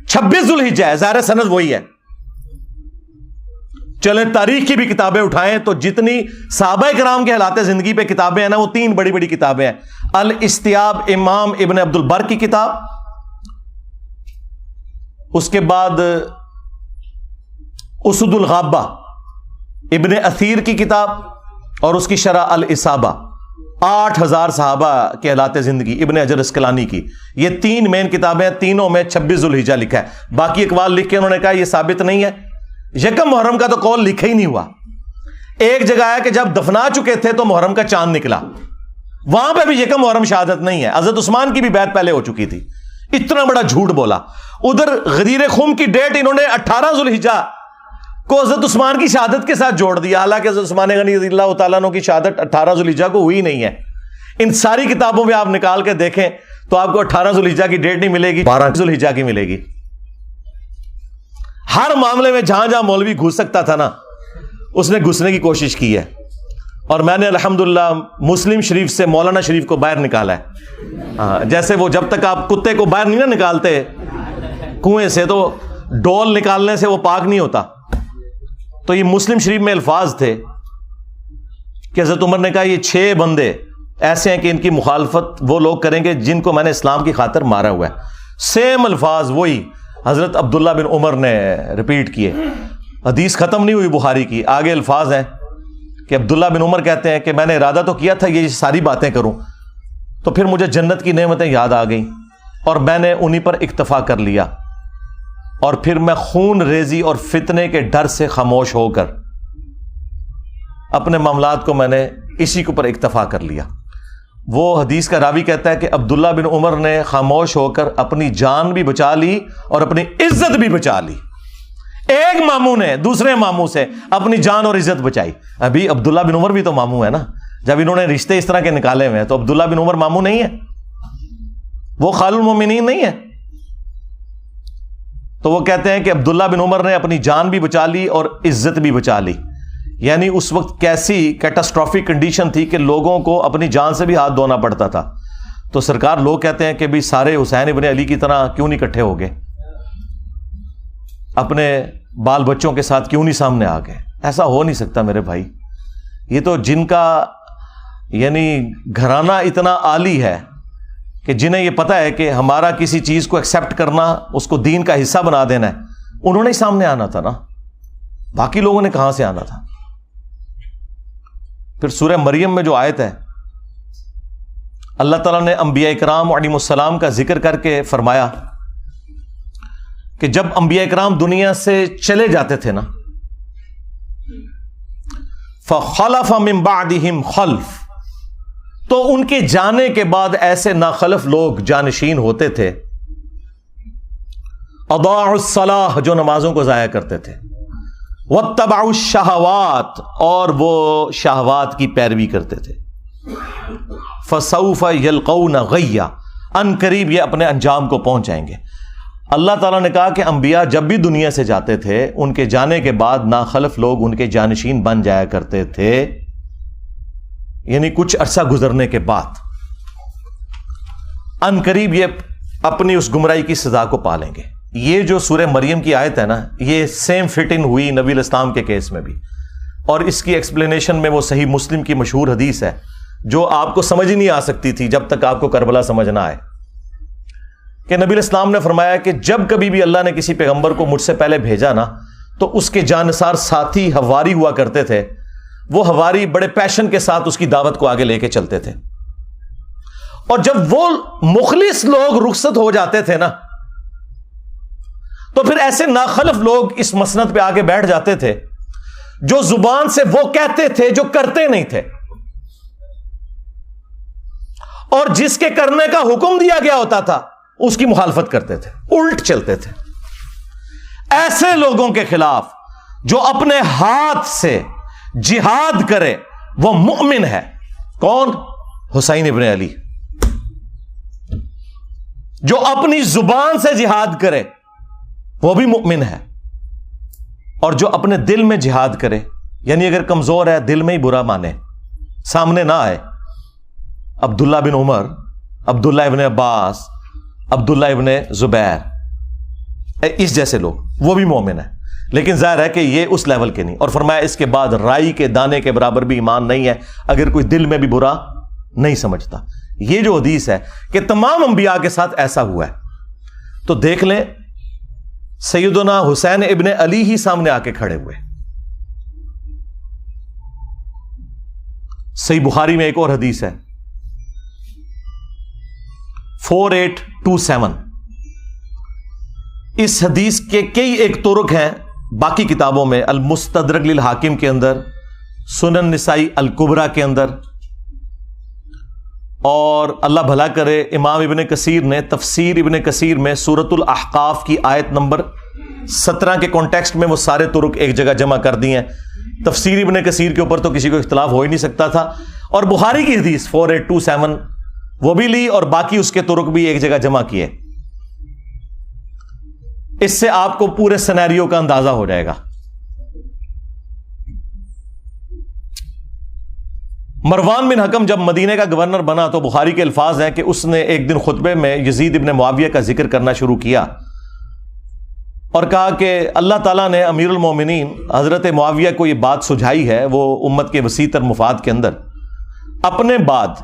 26 ذوالحجہ ہے, ظاہر سند وہی ہے. چلیں تاریخ کی بھی کتابیں اٹھائیں تو جتنی صحابہ کرام کے حالات زندگی پہ کتابیں ہیں نا, وہ 3 بڑی بڑی کتابیں ہیں. الاستیاب امام ابن عبد البر کی کتاب, اس کے بعد اسد الغابہ ابن اثیر کی کتاب, اور اس کی شرح الاصابہ 8000 صحابہ کے حالات زندگی ابن حجر اسقلانی کی. یہ 3 مین کتابیں, تینوں میں 26 ذوالحجہ لکھا ہے. باقی اقوال لکھ کے انہوں نے کہا یہ ثابت نہیں ہے. یکم محرم کا تو قول لکھا ہی نہیں ہوا. ایک جگہ ہے کہ جب دفنا چکے تھے تو محرم کا چاند نکلا, وہاں پہ بھی یکم محرم شہادت نہیں ہے. حضرت عثمان کی بھی بیعت پہلے ہو چکی تھی. اتنا بڑا جھوٹ بولا. ادھر غدیر خم کی ڈیٹ انہوں نے 18 ذوالحجہ کو حضرت عثمان کی شہادت کے ساتھ جوڑ دیا, حالانکہ حضرت عثمان غنی رضی اللہ تعالیٰ عنہ کی شہادت 18 ذوالحجہ کو ہوئی نہیں ہے. ان ساری کتابوں میں آپ نکال کے دیکھیں تو آپ کو 18 ذوالحجہ کی ڈیٹ نہیں ملے گی, 12 ذوالحجہ کی ملے گی. ہر معاملے میں جہاں جہاں مولوی گھس سکتا تھا نا, اس نے گھسنے کی کوشش کی ہے. اور میں نے الحمدللہ مسلم شریف سے مولانا شریف کو باہر نکالا ہے. جیسے وہ جب تک آپ کتے کو باہر نہیں نا نکالتے کنویں سے, تو ڈول نکالنے سے وہ پاک نہیں ہوتا. تو یہ مسلم شریف میں الفاظ تھے کہ حضرت عمر نے کہا یہ 6 بندے ایسے ہیں کہ ان کی مخالفت وہ لوگ کریں گے جن کو میں نے اسلام کی خاطر مارا ہوا ہے. سیم الفاظ وہی حضرت عبداللہ بن عمر نے ریپیٹ کیے. حدیث ختم نہیں ہوئی بخاری کی, آگے الفاظ ہیں کہ عبداللہ بن عمر کہتے ہیں کہ میں نے ارادہ تو کیا تھا یہ ساری باتیں کروں, تو پھر مجھے جنت کی نعمتیں یاد آ گئیں اور میں نے انہی پر اکتفا کر لیا, اور پھر میں خون ریزی اور فتنے کے ڈر سے خاموش ہو کر اپنے معاملات کو میں نے اسی کے اوپر اکتفا کر لیا. وہ حدیث کا راوی کہتا ہے کہ عبداللہ بن عمر نے خاموش ہو کر اپنی جان بھی بچا لی اور اپنی عزت بھی بچا لی. ایک ماموں نے دوسرے ماموں سے اپنی جان اور عزت بچائی. ابھی عبداللہ بن عمر بھی تو ماموں ہے نا, جب انہوں نے رشتے اس طرح کے نکالے ہوئے ہیں تو عبداللہ بن عمر ماموں نہیں ہے, وہ خال المومنین نہیں ہے. تو وہ کہتے ہیں کہ عبداللہ بن عمر نے اپنی جان بھی بچا لی اور عزت بھی بچا لی. یعنی اس وقت کیسی کیٹاسٹرافک کنڈیشن تھی کہ لوگوں کو اپنی جان سے بھی ہاتھ دھونا پڑتا تھا. تو سرکار لوگ کہتے ہیں کہ بھی سارے حسین ابن علی کی طرح کیوں نہیں اکٹھے ہو گئے, اپنے بال بچوں کے ساتھ کیوں نہیں سامنے آ گئے. ایسا ہو نہیں سکتا میرے بھائی. یہ تو جن کا یعنی گھرانہ اتنا عالی ہے کہ جنہیں یہ پتا ہے کہ ہمارا کسی چیز کو ایکسیپٹ کرنا, اس کو دین کا حصہ بنا دینا ہے, انہوں نے ہی سامنے آنا تھا نا, باقی لوگوں نے کہاں سے آنا تھا. پھر سورہ مریم میں جو آیت ہے, اللہ تعالیٰ نے انبیاء کرام علیہم السلام کا ذکر کر کے فرمایا کہ جب انبیاء کرام دنیا سے چلے جاتے تھے نا, فَخَلَفَ مِن بَعْدِهِمْ خَلْفٌ, تو ان کے جانے کے بعد ایسے ناخلف لوگ جانشین ہوتے تھے, اضاعوا الصلاۃ, جو نمازوں کو ضائع کرتے تھے, واتبعوا الشہوات, اور وہ شہوات کی پیروی کرتے تھے, فسوف یلقون غیا, ان قریب یہ اپنے انجام کو پہنچ جائیں گے. اللہ تعالیٰ نے کہا کہ انبیاء جب بھی دنیا سے جاتے تھے ان کے جانے کے بعد ناخلف لوگ ان کے جانشین بن جایا کرتے تھے, یعنی کچھ عرصہ گزرنے کے بعد ان قریب یہ اپنی اس گمراہی کی سزا کو پالیں گے. یہ جو سورہ مریم کی آیت ہے نا, یہ سیم فٹ ان ہوئی نبی الاسلام کے کیس میں بھی, اور اس کی ایکسپلینیشن میں وہ صحیح مسلم کی مشہور حدیث ہے جو آپ کو سمجھ ہی نہیں آ سکتی تھی جب تک آپ کو کربلا سمجھ نہ آئے، کہ نبی علیہ السلام نے فرمایا کہ جب کبھی بھی اللہ نے کسی پیغمبر کو مجھ سے پہلے بھیجا نا تو اس کے جانثار ساتھی حواری ہوا کرتے تھے، وہ حواری بڑے پیشن کے ساتھ اس کی دعوت کو آگے لے کے چلتے تھے، اور جب وہ مخلص لوگ رخصت ہو جاتے تھے نا تو پھر ایسے ناخلف لوگ اس مسند پہ آگے بیٹھ جاتے تھے جو زبان سے وہ کہتے تھے جو کرتے نہیں تھے، اور جس کے کرنے کا حکم دیا گیا ہوتا تھا اس کی مخالفت کرتے تھے، الٹ چلتے تھے۔ ایسے لوگوں کے خلاف جو اپنے ہاتھ سے جہاد کرے وہ مؤمن ہے۔ کون؟ حسین ابن علی۔ جو اپنی زبان سے جہاد کرے وہ بھی مؤمن ہے، اور جو اپنے دل میں جہاد کرے، یعنی اگر کمزور ہے دل میں ہی برا مانے، سامنے نہ آئے، عبداللہ بن عمر، عبداللہ ابن عباس، عبداللہ ابن زبیر، اس جیسے لوگ، وہ بھی مومن ہے، لیکن ظاہر ہے کہ یہ اس لیول کے نہیں۔ اور فرمایا اس کے بعد رائی کے دانے کے برابر بھی ایمان نہیں ہے اگر کوئی دل میں بھی برا نہیں سمجھتا۔ یہ جو حدیث ہے کہ تمام انبیاء کے ساتھ ایسا ہوا ہے، تو دیکھ لیں سیدنا حسین ابن علی ہی سامنے آ کے کھڑے ہوئے۔ صحیح بخاری میں ایک اور حدیث ہے 4827، اس حدیث کے کئی ایک طرق ہیں باقی کتابوں میں، المستدرک للحاکم کے اندر، سنن نسائی الکبریٰ کے اندر، اور اللہ بھلا کرے امام ابن کثیر نے تفسیر ابن کثیر میں سورۃ الاحقاف کی آیت نمبر 17 کے کانٹیکسٹ میں وہ سارے طرق ایک جگہ جمع کر دی ہیں۔ تفسیر ابن کثیر کے اوپر تو کسی کو اختلاف ہو ہی نہیں سکتا تھا، اور بخاری کی حدیث 4827 وہ بھی لی اور باقی اس کے طرق بھی ایک جگہ جمع کیے۔ اس سے آپ کو پورے سینیریو کا اندازہ ہو جائے گا۔ مروان بن حکم جب مدینے کا گورنر بنا تو بخاری کے الفاظ ہیں کہ اس نے ایک دن خطبے میں یزید ابن معاویہ کا ذکر کرنا شروع کیا اور کہا کہ اللہ تعالیٰ نے امیر المومنین حضرت معاویہ کو یہ بات سجھائی ہے، وہ امت کے وسیع تر مفاد کے اندر اپنے بعد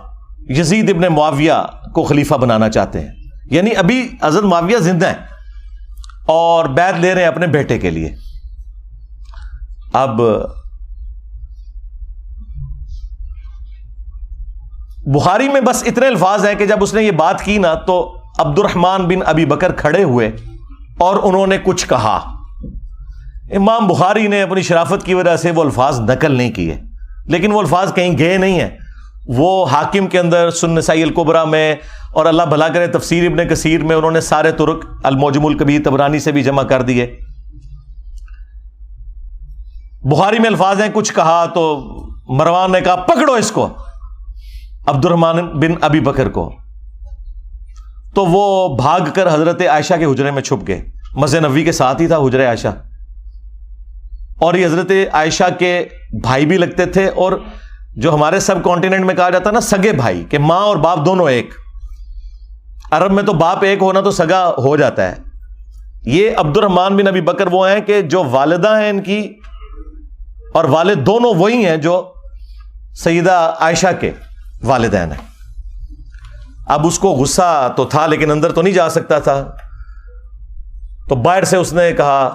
یزید ابن معاویہ کو خلیفہ بنانا چاہتے ہیں، یعنی ابھی حضرت معاویہ زندہ ہیں اور بیعت لے رہے ہیں اپنے بیٹے کے لیے۔ اب بخاری میں بس اتنے الفاظ ہیں کہ جب اس نے یہ بات کی نا تو عبد الرحمن بن ابی بکر کھڑے ہوئے اور انہوں نے کچھ کہا۔ امام بخاری نے اپنی شرافت کی وجہ سے وہ الفاظ نقل نہیں کیے، لیکن وہ الفاظ کہیں گئے نہیں ہیں، وہ حاکم کے اندر، سنن نسائی الکبریٰ میں، اور اللہ بھلا کرے تفسیر ابن کثیر میں انہوں نے سارے طرق، المعجم الکبیر طبرانی سے بھی جمع کر دیے۔ بخاری میں الفاظ ہیں کچھ کہا تو مروان نے کہا پکڑو اس کو، عبد الرحمن بن ابی بکر کو، تو وہ بھاگ کر حضرت عائشہ کے حجرے میں چھپ گئے۔ مسجد نبوی کے ساتھ ہی تھا حجرہ عائشہ، اور یہ حضرت عائشہ کے بھائی بھی لگتے تھے، اور جو ہمارے سب کانٹیننٹ میں کہا جاتا ہے نا سگے بھائی، کہ ماں اور باپ دونوں ایک، عرب میں تو باپ ایک ہونا تو سگا ہو جاتا ہے۔ یہ عبد الرحمن بن ابی بکر وہ ہیں کہ جو والدہ ہیں ان کی اور والد دونوں وہی ہیں جو سیدہ عائشہ کے والدین ہیں۔ اب اس کو غصہ تو تھا لیکن اندر تو نہیں جا سکتا تھا، تو باہر سے اس نے کہا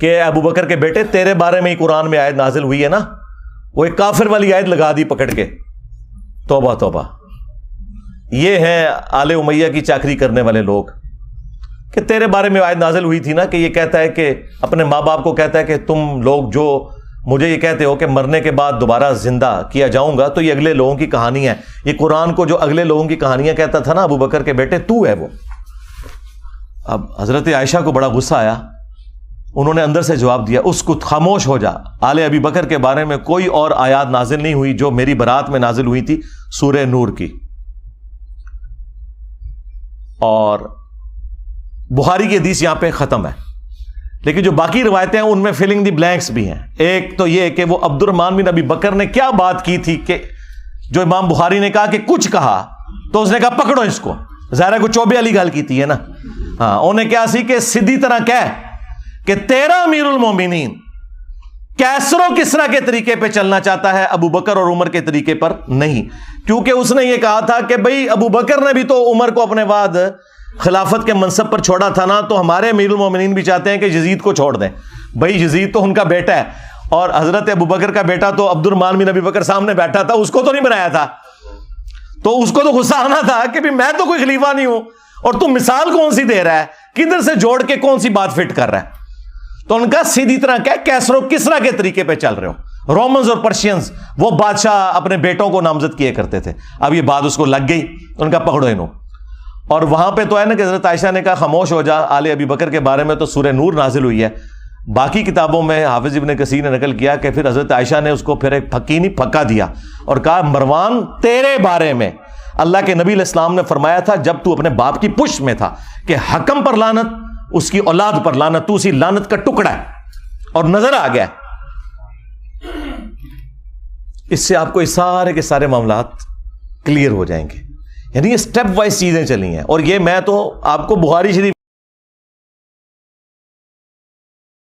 کہ ابو بکر کے بیٹے تیرے بارے میں ہی قرآن میں آیت نازل ہوئی ہے نا، وہ ایک کافر والی آیت لگا دی پکڑ کے، توبہ توبہ۔ یہ ہیں آل امیہ کی چاکری کرنے والے لوگ، کہ تیرے بارے میں آیت نازل ہوئی تھی نا کہ یہ کہتا ہے کہ اپنے ماں باپ کو کہتا ہے کہ تم لوگ جو مجھے یہ کہتے ہو کہ مرنے کے بعد دوبارہ زندہ کیا جاؤں گا، تو یہ اگلے لوگوں کی کہانی ہے، یہ قرآن کو جو اگلے لوگوں کی کہانیاں کہتا تھا نا ابو بکر کے بیٹے تو ہے وہ۔ اب حضرت عائشہ کو بڑا غصہ آیا، انہوں نے اندر سے جواب دیا اس کو خاموش ہو جا، آل ابی بکر کے بارے میں کوئی اور آیات نازل نہیں ہوئی جو میری برات میں نازل ہوئی تھی سورہ نور کی۔ اور بخاری کی حدیث یہاں پہ ختم ہے، لیکن جو باقی روایتیں ہیں ان میں فلنگ دی بلینکس بھی ہیں۔ ایک تو یہ کہ وہ عبد الرحمن بن ابی بکر نے کیا بات کی تھی کہ جو امام بخاری نے کہا کہ کچھ کہا تو اس نے کہا پکڑو اس کو، ظاہر کو چوبے والی گل کی ہے نا، ہاں انہیں کیا سی کہ سیدھی طرح کہہ کہ تیرا امیر المومنین کیسر و کسرا کے طریقے پہ چلنا چاہتا ہے، ابو بکر اور عمر کے طریقے پر نہیں، کیونکہ اس نے یہ کہا تھا کہ بھئی ابو بکر نے بھی تو عمر کو اپنے بعد خلافت کے منصب پر چھوڑا تھا نا، تو ہمارے امیر المومنین بھی چاہتے ہیں کہ یزید کو چھوڑ دیں۔ بھئی یزید تو ان کا بیٹا ہے، اور حضرت ابو بکر کا بیٹا تو عبد الرحمن بن ابی بکر سامنے بیٹھا تھا، اس کو تو نہیں بنایا تھا، تو اس کو تو غصہ آنا تھا کہ بھی میں تو کوئی خلیفہ نہیں ہوں، اور تم مثال کون سی دے رہا ہے، کدھر سے جوڑ کے کون سی بات فٹ کر رہا ہے؟ تو ان کا سیدھی طرح کیا کیسر و کسرا کے طریقے پہ چل رہے ہو۔ رومنز اور پرشینز وہ بادشاہ اپنے بیٹوں کو نامزد کیے کرتے تھے، اب یہ بات اس کو لگ گئی، ان کا پکڑو انہوں۔ اور وہاں پہ تو ہے نا کہ حضرت عائشہ نے کہا خاموش ہو جا، آل ابی بکر کے بارے میں تو سورہ نور نازل ہوئی ہے۔ باقی کتابوں میں حافظ ابن کثیر نے نقل کیا کہ پھر حضرت عائشہ نے اس کو پھر ایک پھکی نہیں پھکا دیا اور کہا مروان تیرے بارے میں اللہ کے نبی علیہ السلام نے فرمایا تھا جب تو اپنے باپ کی پشت میں تھا کہ حکم پر لعنت، اس کی اولاد پر لعنت، تو اسی لعنت کا ٹکڑا ہے، اور نظر آ گیا۔ اس سے آپ کو یہ سارے کے سارے معاملات کلیئر ہو جائیں گے، یعنی یہ سٹیپ وائز چیزیں چلی ہیں۔ اور یہ میں تو آپ کو بخاری شریف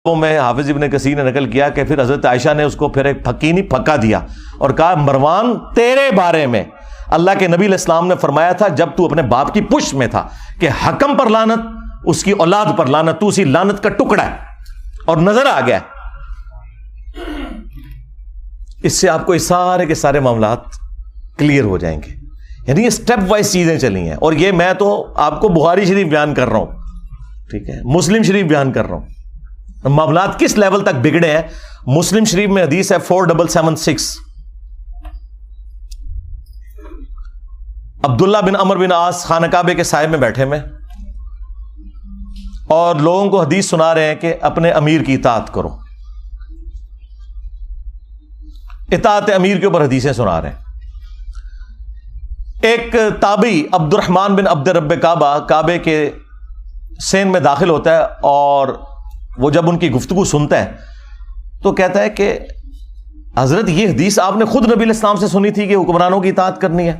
میں حافظ ابن کثیر نے نقل کیا کہ پھر حضرت عائشہ نے اس کو پھر ایک پھکی نہیں پھکا دیا اور کہا مروان تیرے بارے میں اللہ کے نبی علیہ السلام نے فرمایا تھا جب تو اپنے باپ کی پشت میں تھا کہ حکم پر لعنت، اس کی اولاد پر لعنت، تو اسی لعنت کا ٹکڑا ہے، اور نظر آ گیا۔ اس سے آپ کو یہ سارے کے سارے معاملات کلیئر ہو جائیں گے، یعنی یہ سٹیپ وائز چیزیں چلی ہیں۔ اور یہ میں تو آپ کو بخاری شریف بیان کر رہا ہوں، ٹھیک ہے، مسلم شریف بیان کر رہا ہوں، معاملات کس لیول تک بگڑے ہیں۔ مسلم شریف میں حدیث ہے 4776، عبداللہ بن عمر بن عاص خانہ کعبے کے سائے میں بیٹھے میں، اور لوگوں کو حدیث سنا رہے ہیں کہ اپنے امیر کی اطاعت کرو، اطاعت امیر کے اوپر حدیثیں سنا رہے ہیں۔ ایک تابعی عبد الرحمن بن عبد رب کعبہ کعبے کے سین میں داخل ہوتا ہے، اور وہ جب ان کی گفتگو سنتا ہے تو کہتا ہے کہ حضرت یہ حدیث آپ نے خود نبی علیہ السلام سے سنی تھی کہ حکمرانوں کی اطاعت کرنی ہے؟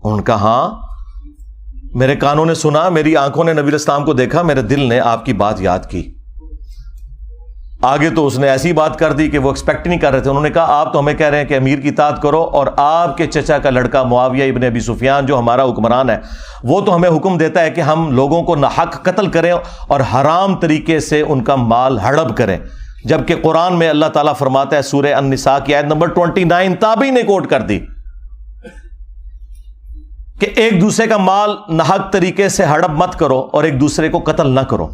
ان کا ہاں، میرے کانوں نے سنا، میری آنکھوں نے نبی علیہ السلام کو دیکھا، میرے دل نے آپ کی بات یاد کی۔ آگے تو اس نے ایسی بات کر دی کہ وہ ایکسپیکٹ نہیں کر رہے تھے۔ انہوں نے کہا آپ تو ہمیں کہہ رہے ہیں کہ امیر کی اطاعت کرو، اور آپ کے چچا کا لڑکا معاویہ ابن ابی سفیان جو ہمارا حکمران ہے وہ تو ہمیں حکم دیتا ہے کہ ہم لوگوں کو ناحق قتل کریں اور حرام طریقے سے ان کا مال ہڑپ کریں، جبکہ قرآن میں اللہ تعالیٰ فرماتا ہے سورہ النساء کی آیت نمبر 29 تابعی نے کوٹ کر دی کہ ایک دوسرے کا مال ناحق طریقے سے ہڑپ مت کرو اور ایک دوسرے کو قتل نہ کرو۔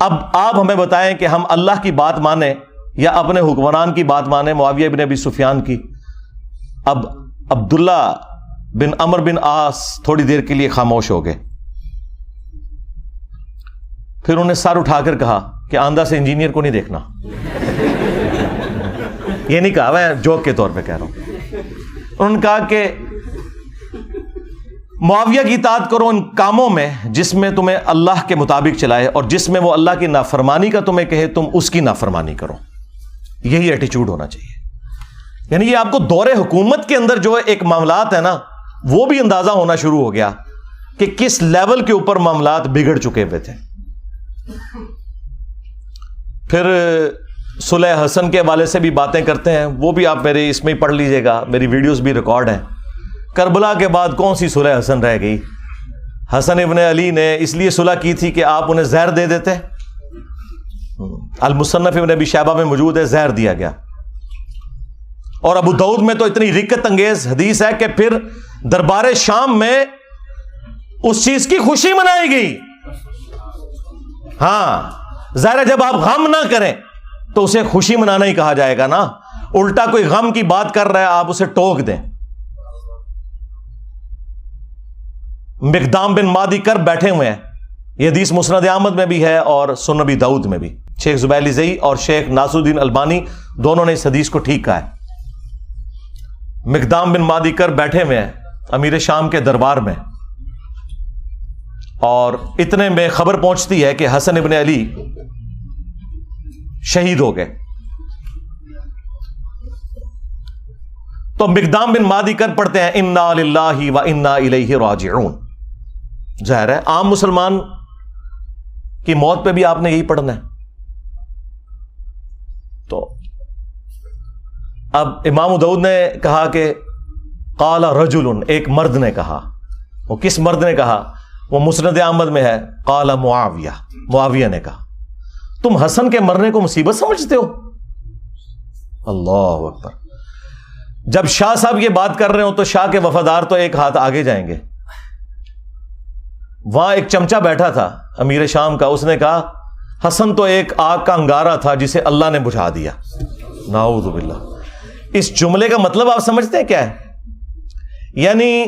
اب آپ ہمیں بتائیں کہ ہم اللہ کی بات مانیں یا اپنے حکمران کی بات مانیں، معاویہ بن ابی سفیان کی؟ اب عبداللہ بن عمر بن عاص تھوڑی دیر کے لیے خاموش ہو گئے، پھر انہیں سر اٹھا کر کہا کہ آندھا سے انجینئر کو نہیں دیکھنا۔ یہ نہیں کہا، میں جوک کے طور پہ کہہ رہا ہوں۔ انہوں نے کہا کہ معاویہ کی اطاعت کرو ان کاموں میں جس میں تمہیں اللہ کے مطابق چلائے، اور جس میں وہ اللہ کی نافرمانی کا تمہیں کہے تم اس کی نافرمانی کرو۔ یہی ایٹیچیوڈ ہونا چاہیے۔ یعنی یہ آپ کو دور حکومت کے اندر جو ایک معاملات ہے نا، وہ بھی اندازہ ہونا شروع ہو گیا کہ کس لیول کے اوپر معاملات بگڑ چکے ہوئے تھے۔ پھر صلح حسن کے حوالے سے بھی باتیں کرتے ہیں، وہ بھی آپ میرے اس میں ہی پڑھ لیجئے گا، میری ویڈیوز بھی ریکارڈ ہیں۔ کربلا کے بعد کون سی صلح حسن رہ گئی؟ حسن ابن علی نے اس لیے صلح کی تھی کہ آپ انہیں زہر دے دیتے، المصنف ابن ابی شیبہ میں موجود ہے، زہر دیا گیا۔ اور ابو داؤد میں تو اتنی رکت انگیز حدیث ہے کہ پھر دربار شام میں اس چیز کی خوشی منائی گئی۔ ہاں، ظاہر ہے جب آپ غم نہ کریں تو اسے خوشی منانا ہی کہا جائے گا نا، الٹا کوئی غم کی بات کر رہا ہے آپ اسے ٹوک دیں۔ مقدام بن مادی کر بیٹھے ہوئے ہیں، یہ حدیث مسند احمد میں بھی ہے اور سنن ابی داؤد میں بھی، شیخ زبیر زئی اور شیخ ناصر الدین البانی دونوں نے اس حدیث کو ٹھیک کہا ہے۔ مقدام بن مادی کر بیٹھے ہوئے ہیں امیر شام کے دربار میں، اور اتنے میں خبر پہنچتی ہے کہ حسن ابن علی شہید ہو گئے۔ تو مقدام بن مادی کر پڑھتے ہیں انا للہ و انا الیہ راجعون۔ ظاہر ہے عام مسلمان کی موت پہ بھی آپ نے یہی پڑھنا ہے، تو اب امام داؤد نے کہا کہ قال رجل، ایک مرد نے کہا. وہ کس مرد نے کہا؟ وہ مسند احمد میں ہے. قال معاویہ، معاویہ نے کہا تم حسن کے مرنے کو مصیبت سمجھتے ہو؟ اللہ اکبر. جب شاہ صاحب یہ بات کر رہے ہو تو شاہ کے وفادار تو ایک ہاتھ آگے جائیں گے. وہاں ایک چمچا بیٹھا تھا امیر شام کا، اس نے کہا حسن تو ایک آگ کا انگارہ تھا جسے اللہ نے بجھا دیا. نعوذ باللہ. اس جملے کا مطلب آپ سمجھتے ہیں کیا ہے؟ یعنی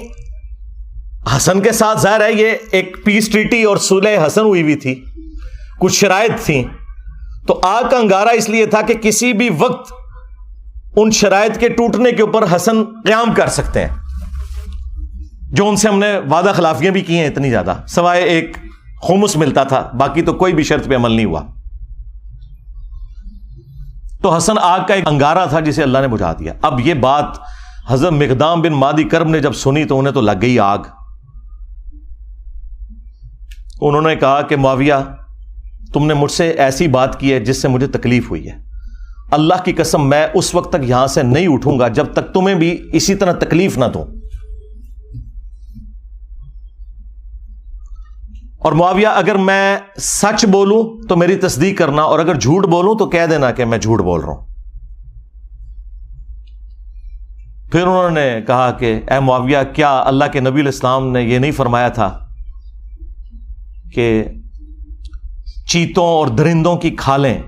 حسن کے ساتھ ظاہر ہے یہ ایک پیس ٹریٹی اور صلح حسن ہوئی ہوئی تھی، کچھ شرائط تھیں، تو آگ کا انگارہ اس لیے تھا کہ کسی بھی وقت ان شرائط کے ٹوٹنے کے اوپر حسن قیام کر سکتے ہیں، جو ان سے ہم نے وعدہ خلافیاں بھی کی ہیں اتنی زیادہ، سوائے ایک خمس ملتا تھا، باقی تو کوئی بھی شرط پہ عمل نہیں ہوا. تو حسن آگ کا ایک انگارہ تھا جسے اللہ نے بجھا دیا. اب یہ بات حضرت مقدام بن مادی کرب نے جب سنی تو انہیں تو لگ گئی آگ. انہوں نے کہا کہ معاویہ تم نے مجھ سے ایسی بات کی ہے جس سے مجھے تکلیف ہوئی ہے. اللہ کی قسم میں اس وقت تک یہاں سے نہیں اٹھوں گا جب تک تمہیں بھی اسی طرح تکلیف نہ دوں. اور معاویہ اگر میں سچ بولوں تو میری تصدیق کرنا، اور اگر جھوٹ بولوں تو کہہ دینا کہ میں جھوٹ بول رہا ہوں. پھر انہوں نے کہا کہ اے معاویہ کیا اللہ کے نبی علیہ السلام نے یہ نہیں فرمایا تھا کہ چیتوں اور درندوں کی کھالیں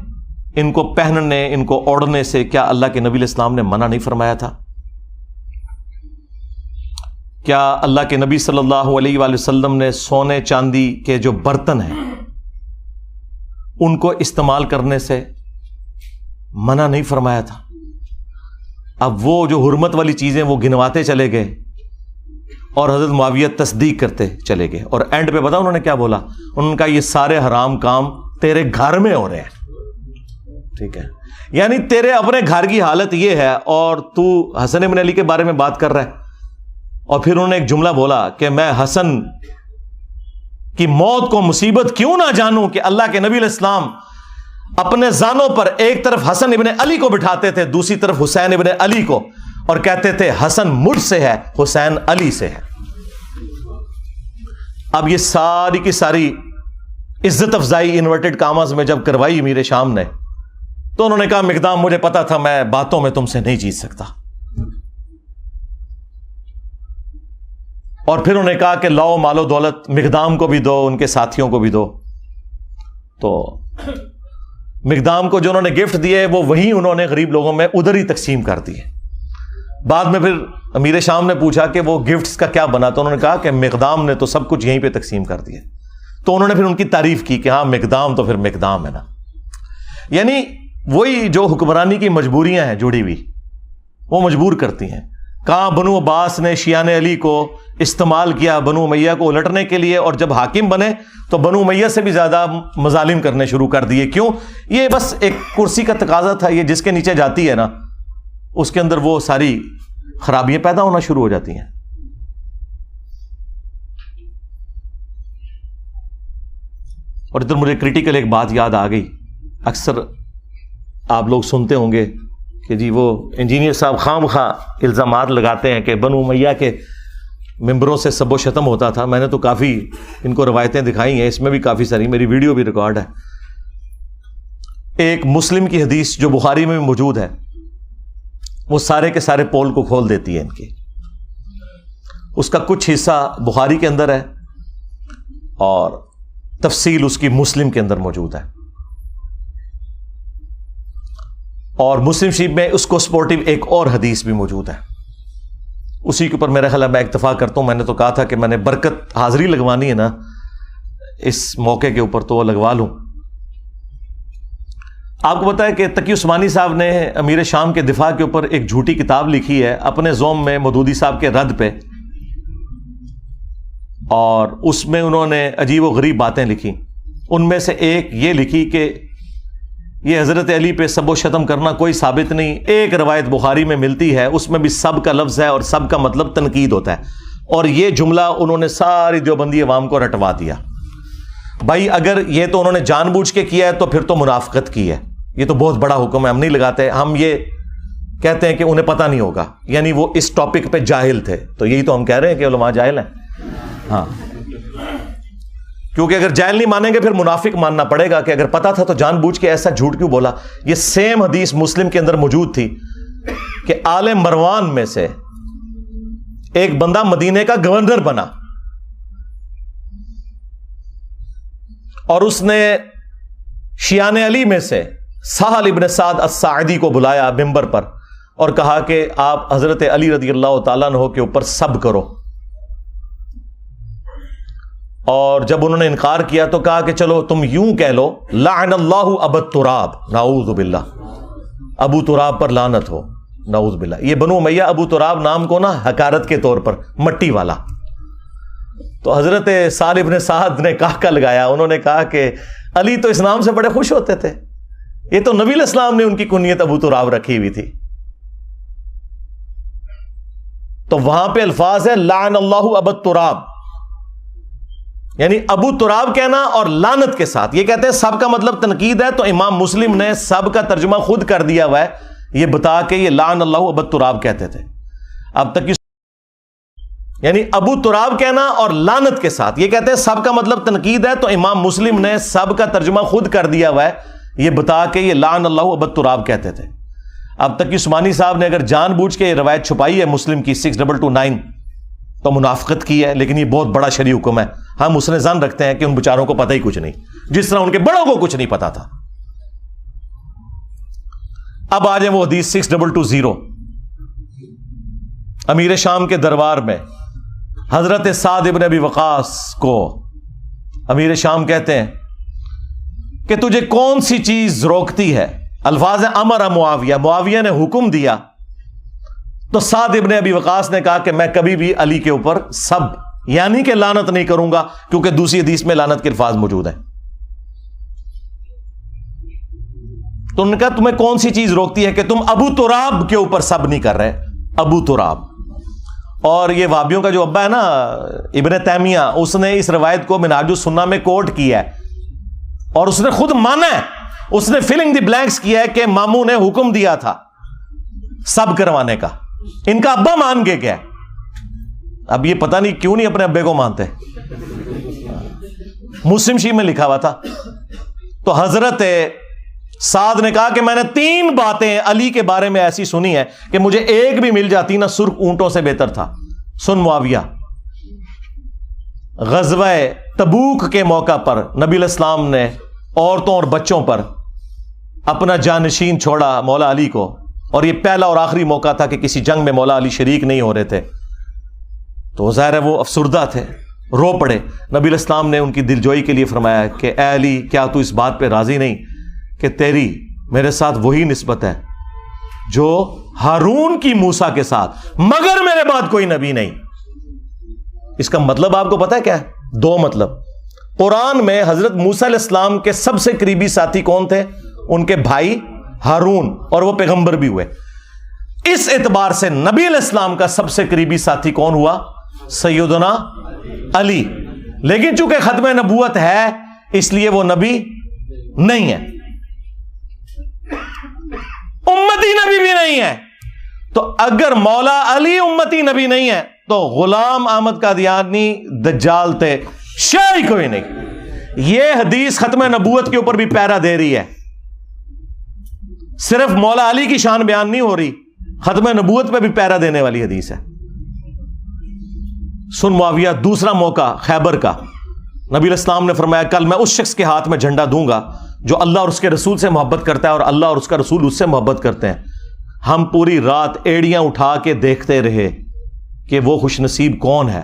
ان کو پہننے، ان کو اوڑھنے سے کیا اللہ کے نبی علیہ السلام نے منع نہیں فرمایا تھا؟ کیا اللہ کے نبی صلی اللہ علیہ وآلہ وسلم نے سونے چاندی کے جو برتن ہیں ان کو استعمال کرنے سے منع نہیں فرمایا تھا؟ اب وہ جو حرمت والی چیزیں وہ گنواتے چلے گئے اور حضرت معاویہ تصدیق کرتے چلے گئے، اور اینڈ پہ بتا انہوں نے کیا بولا؟ انہوں نے کہا یہ سارے حرام کام تیرے گھر میں ہو رہے ہیں. ٹھیک ہے، یعنی تیرے اپنے گھر کی حالت یہ ہے اور تو حسن بن علی کے بارے میں بات کر رہا ہے. اور پھر انہوں نے ایک جملہ بولا کہ میں حسن کی موت کو مصیبت کیوں نہ جانوں کہ اللہ کے نبی علیہ السلام اپنے زانوں پر ایک طرف حسن ابن علی کو بٹھاتے تھے، دوسری طرف حسین ابن علی کو، اور کہتے تھے حسن مجھ سے ہے، حسین علی سے ہے. اب یہ ساری کی ساری عزت افزائی انورٹڈ کاماز میں جب کروائی امیر شام نے تو انہوں نے کہا مقدام مجھے پتا تھا میں باتوں میں تم سے نہیں جیت سکتا. اور پھر انہوں نے کہا کہ لاؤ مال و دولت مقدام کو بھی دو، ان کے ساتھیوں کو بھی دو. تو مقدام کو جو انہوں نے گفٹ دیے وہ وہیں انہوں نے غریب لوگوں میں ادھر ہی تقسیم کر دیے. بعد میں پھر امیر شام نے پوچھا کہ وہ گفٹس کا کیا بنا، تو انہوں نے کہا کہ مقدام نے تو سب کچھ یہیں پہ تقسیم کر دیا. تو انہوں نے پھر ان کی تعریف کی کہ ہاں مقدام تو پھر مقدام ہے نا. یعنی وہی جو حکمرانی کی مجبوریاں ہیں جڑی ہوئی وہ مجبور کرتی ہیں. کہاں بنو عباس نے شیعان علی کو استعمال کیا بنو امیہ کو الٹنے کے لیے، اور جب حاکم بنے تو بنو امیہ سے بھی زیادہ مظالم کرنے شروع کر دیے. کیوں؟ یہ بس ایک کرسی کا تقاضا تھا، یہ جس کے نیچے جاتی ہے نا اس کے اندر وہ ساری خرابیاں پیدا ہونا شروع ہو جاتی ہیں. اور ادھر مجھے کریٹیکل ایک بات یاد آ گئی. اکثر آپ لوگ سنتے ہوں گے کہ جی وہ انجینئر صاحب خواہ مخواہ الزامات لگاتے ہیں کہ بنو امیہ کے ممبروں سے سب و شتم ہوتا تھا. میں نے تو کافی ان کو روایتیں دکھائی ہیں، اس میں بھی کافی ساری میری ویڈیو بھی ریکارڈ ہے. ایک مسلم کی حدیث جو بخاری میں بھی موجود ہے وہ سارے کے سارے پول کو کھول دیتی ہے ان کی. اس کا کچھ حصہ بخاری کے اندر ہے اور تفصیل اس کی مسلم کے اندر موجود ہے. اور مسلم شریف میں اس کو سپورٹیو ایک اور حدیث بھی موجود ہے. اسی کے اوپر میرا خیال ہے میں اکتفا کرتا ہوں. میں نے تو کہا تھا کہ میں نے برکت حاضری لگوانی ہے نا اس موقع کے اوپر تو وہ لگوا لوں. آپ کو پتا ہے کہ تقی عثمانی صاحب نے امیر شام کے دفاع کے اوپر ایک جھوٹی کتاب لکھی ہے اپنے زوم میں مودودی صاحب کے رد پہ، اور اس میں انہوں نے عجیب و غریب باتیں لکھی. ان میں سے ایک یہ لکھی کہ یہ حضرت علی پہ سب و شتم کرنا کوئی ثابت نہیں. ایک روایت بخاری میں ملتی ہے اس میں بھی سب کا لفظ ہے اور سب کا مطلب تنقید ہوتا ہے، اور یہ جملہ انہوں نے ساری دیوبندی عوام کو رٹوا دیا. بھائی اگر یہ تو انہوں نے جان بوجھ کے کیا ہے تو پھر تو منافقت کی ہے. یہ تو بہت بڑا حکم ہے، ہم نہیں لگاتے، ہم یہ کہتے ہیں کہ انہیں پتہ نہیں ہوگا، یعنی وہ اس ٹاپک پہ جاہل تھے. تو یہی تو ہم کہہ رہے ہیں کہ علماء جاہل ہیں. ہاں، کیونکہ اگر جاہل نہیں مانیں گے پھر منافق ماننا پڑے گا کہ اگر پتا تھا تو جان بوجھ کے ایسا جھوٹ کیوں بولا. یہ سیم حدیث مسلم کے اندر موجود تھی کہ آل مروان میں سے ایک بندہ مدینے کا گورنر بنا اور اس نے شیعان علی میں سے سہل ابن سعد الساعدی کو بلایا ممبر پر اور کہا کہ آپ حضرت علی رضی اللہ تعالیٰ عنہ کے اوپر سب کرو. اور جب انہوں نے انکار کیا تو کہا کہ چلو تم یوں کہہ لو لعن اللہ ابا تراب، نعوذ باللہ، ابو تراب پر لعنت ہو، نعوذ باللہ. یہ بنو امیہ ابو تراب نام کو نا حقارت کے طور پر مٹی والا. تو حضرت سہل ابن سعد نے کہا لگایا، انہوں نے کہا کہ علی تو اس نام سے بڑے خوش ہوتے تھے، یہ تو نبی علیہ السلام نے ان کی کنیت ابو تراب رکھی ہوئی تھی. تو وہاں پہ الفاظ ہے لعن اللہ ابا تراب، یعنی ابو تراب کہنا اور لعنت کے ساتھ. یہ کہتے ہیں سب کا مطلب تنقید ہے، تو امام مسلم نے سب کا ترجمہ خود کر دیا ہوا ہے یہ بتا کے یہ لعن اللہ ابا تراب کہتے تھے. اب تک یعنی ابو تراب کہنا اور لعنت کے ساتھ. یہ کہتے ہیں سب کا مطلب تنقید ہے، تو امام مسلم نے سب کا ترجمہ خود کر دیا ہوا ہے یہ بتا کے یہ لعن اللہ ابا تراب کہتے تھے. اب تک عثمانی صاحب نے اگر جان بوجھ کے یہ روایت چھپائی ہے مسلم کی 6229 تو منافقت کی ہے، لیکن یہ بہت بڑا شرعی حکم ہے. ہم اس نے ظن رکھتے ہیں کہ ان بیچاروں کو پتہ ہی کچھ نہیں، جس طرح ان کے بڑوں کو کچھ نہیں پتا تھا. اب آ جائیں وہ حدیث 6220. امیر شام کے دربار میں حضرت سعد ابن ابی وقاص کو امیر شام کہتے ہیں کہ تجھے کون سی چیز روکتی ہے. الفاظ ہیں امر معاویہ، معاویہ نے حکم دیا. تو سعد ابن ابی وقاص نے کہا کہ میں کبھی بھی علی کے اوپر سب یعنی کہ لعنت نہیں کروں گا، کیونکہ دوسری حدیث میں لعنت کے الفاظ موجود ہیں. تو انہوں نے کہا تمہیں کون سی چیز روکتی ہے کہ تم ابو تراب کے اوپر سب نہیں کر رہے. ابو تراب، اور یہ وابیوں کا جو ابا ہے نا ابن تیمیہ، اس نے اس روایت کو منہاج السنہ میں کوٹ کیا ہے اور اس نے خود مانا ہے، اس نے فلنگ دی بلینکس کیا ہے کہ ماموں نے حکم دیا تھا سب کروانے کا. ان کا ابا مان کے گیا. اب یہ پتہ نہیں کیوں نہیں اپنے ابے کو مانتے، مسلم شریف میں لکھا ہوا تھا. تو حضرت سعد نے کہا کہ میں نے 3 باتیں علی کے بارے میں ایسی سنی ہے کہ مجھے ایک بھی مل جاتی نہ سرخ اونٹوں سے بہتر تھا. سن معاویہ، غزوہ تبوک کے موقع پر نبی علیہ السلام نے عورتوں اور بچوں پر اپنا جانشین چھوڑا مولا علی کو، اور یہ پہلا اور آخری موقع تھا کہ کسی جنگ میں مولا علی شریک نہیں ہو رہے تھے. تو ظاہر ہے وہ افسردہ تھے، رو پڑے. نبی علیہ السلام نے ان کی دلجوئی کے لیے فرمایا کہ اے علی، کیا تو اس بات پہ راضی نہیں کہ تیری میرے ساتھ وہی نسبت ہے جو ہارون کی موسیٰ کے ساتھ، مگر میرے بعد کوئی نبی نہیں. اس کا مطلب آپ کو پتا ہے کیا ہے؟ 2 مطلب. قرآن میں حضرت موسیٰ علیہ السلام کے سب سے قریبی ساتھی کون تھے؟ ان کے بھائی ہارون، اور وہ پیغمبر بھی ہوئے. اس اعتبار سے نبی علیہ السلام کا سب سے قریبی ساتھی کون ہوا؟ سیدنا علی. لیکن چونکہ ختم نبوت ہے اس لیے وہ نبی نہیں ہے، امتی نبی بھی نہیں ہے. تو اگر مولا علی امتی نبی نہیں ہے تو غلام احمد قادیانی دجال تھے، شاید کوئی نہیں. یہ حدیث ختم نبوت کے اوپر بھی پیرا دے رہی ہے، صرف مولا علی کی شان بیان نہیں ہو رہی، ختم نبوت پہ بھی پیرا دینے والی حدیث ہے. سن معاویہ، دوسرا موقع خیبر کا. نبی علیہ السلام نے فرمایا کل میں اس شخص کے ہاتھ میں جھنڈا دوں گا جو اللہ اور اس کے رسول سے محبت کرتا ہے اور اللہ اور اس کا رسول اس سے محبت کرتے ہیں. ہم پوری رات ایڑیاں اٹھا کے دیکھتے رہے کہ وہ خوش نصیب کون ہے.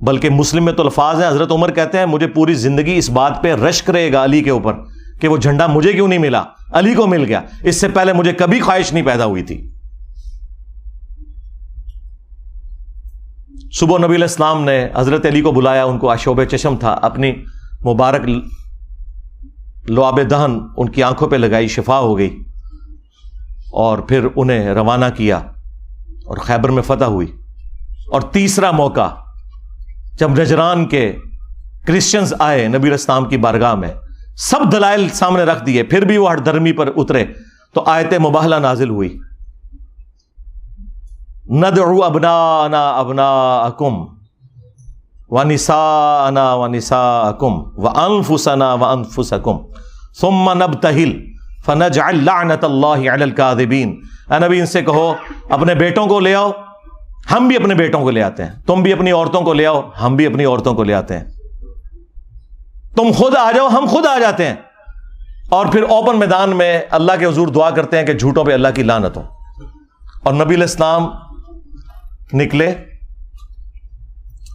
بلکہ مسلم میں تو الفاظ ہیں، حضرت عمر کہتے ہیں مجھے پوری زندگی اس بات پہ رشک رہے گا علی کے اوپر کہ وہ جھنڈا مجھے کیوں نہیں ملا، علی کو مل گیا. اس سے پہلے مجھے کبھی خواہش نہیں پیدا ہوئی تھی. صبح نبی علیہ السلام نے حضرت علی کو بلایا، ان کو آشوب چشم تھا، اپنی مبارک لعاب دہن ان کی آنکھوں پہ لگائی، شفا ہو گئی، اور پھر انہیں روانہ کیا اور خیبر میں فتح ہوئی. اور تیسرا موقع جب نجران کے کرسچنز آئے نبی علیہ السلام کی بارگاہ میں، سب دلائل سامنے رکھ دیے، پھر بھی وہ ہٹ دھرمی پر اترے تو آیت مباہلہ نازل ہوئی، ندعو ابناءنا ابناءکم ونساءنا ونساءکم وانفسنا وانفسکم ثم نبتہل فنجعل لعنت اللہ علی الکاذبین۔ اے نبی ان سے کہو اپنے بیٹوں کو لے آؤ، ہم بھی اپنے بیٹوں کو لے آتے ہیں، تم بھی اپنی عورتوں کو لے آؤ، ہم بھی اپنی عورتوں کو لے آتے ہیں، تم خود آ جاؤ، ہم خود آ جاتے ہیں، اور پھر اوپن میدان میں اللہ کے حضور دعا کرتے ہیں کہ جھوٹوں پہ اللہ کی لعنت ہو۔ اور نبی علیہ السلام نکلے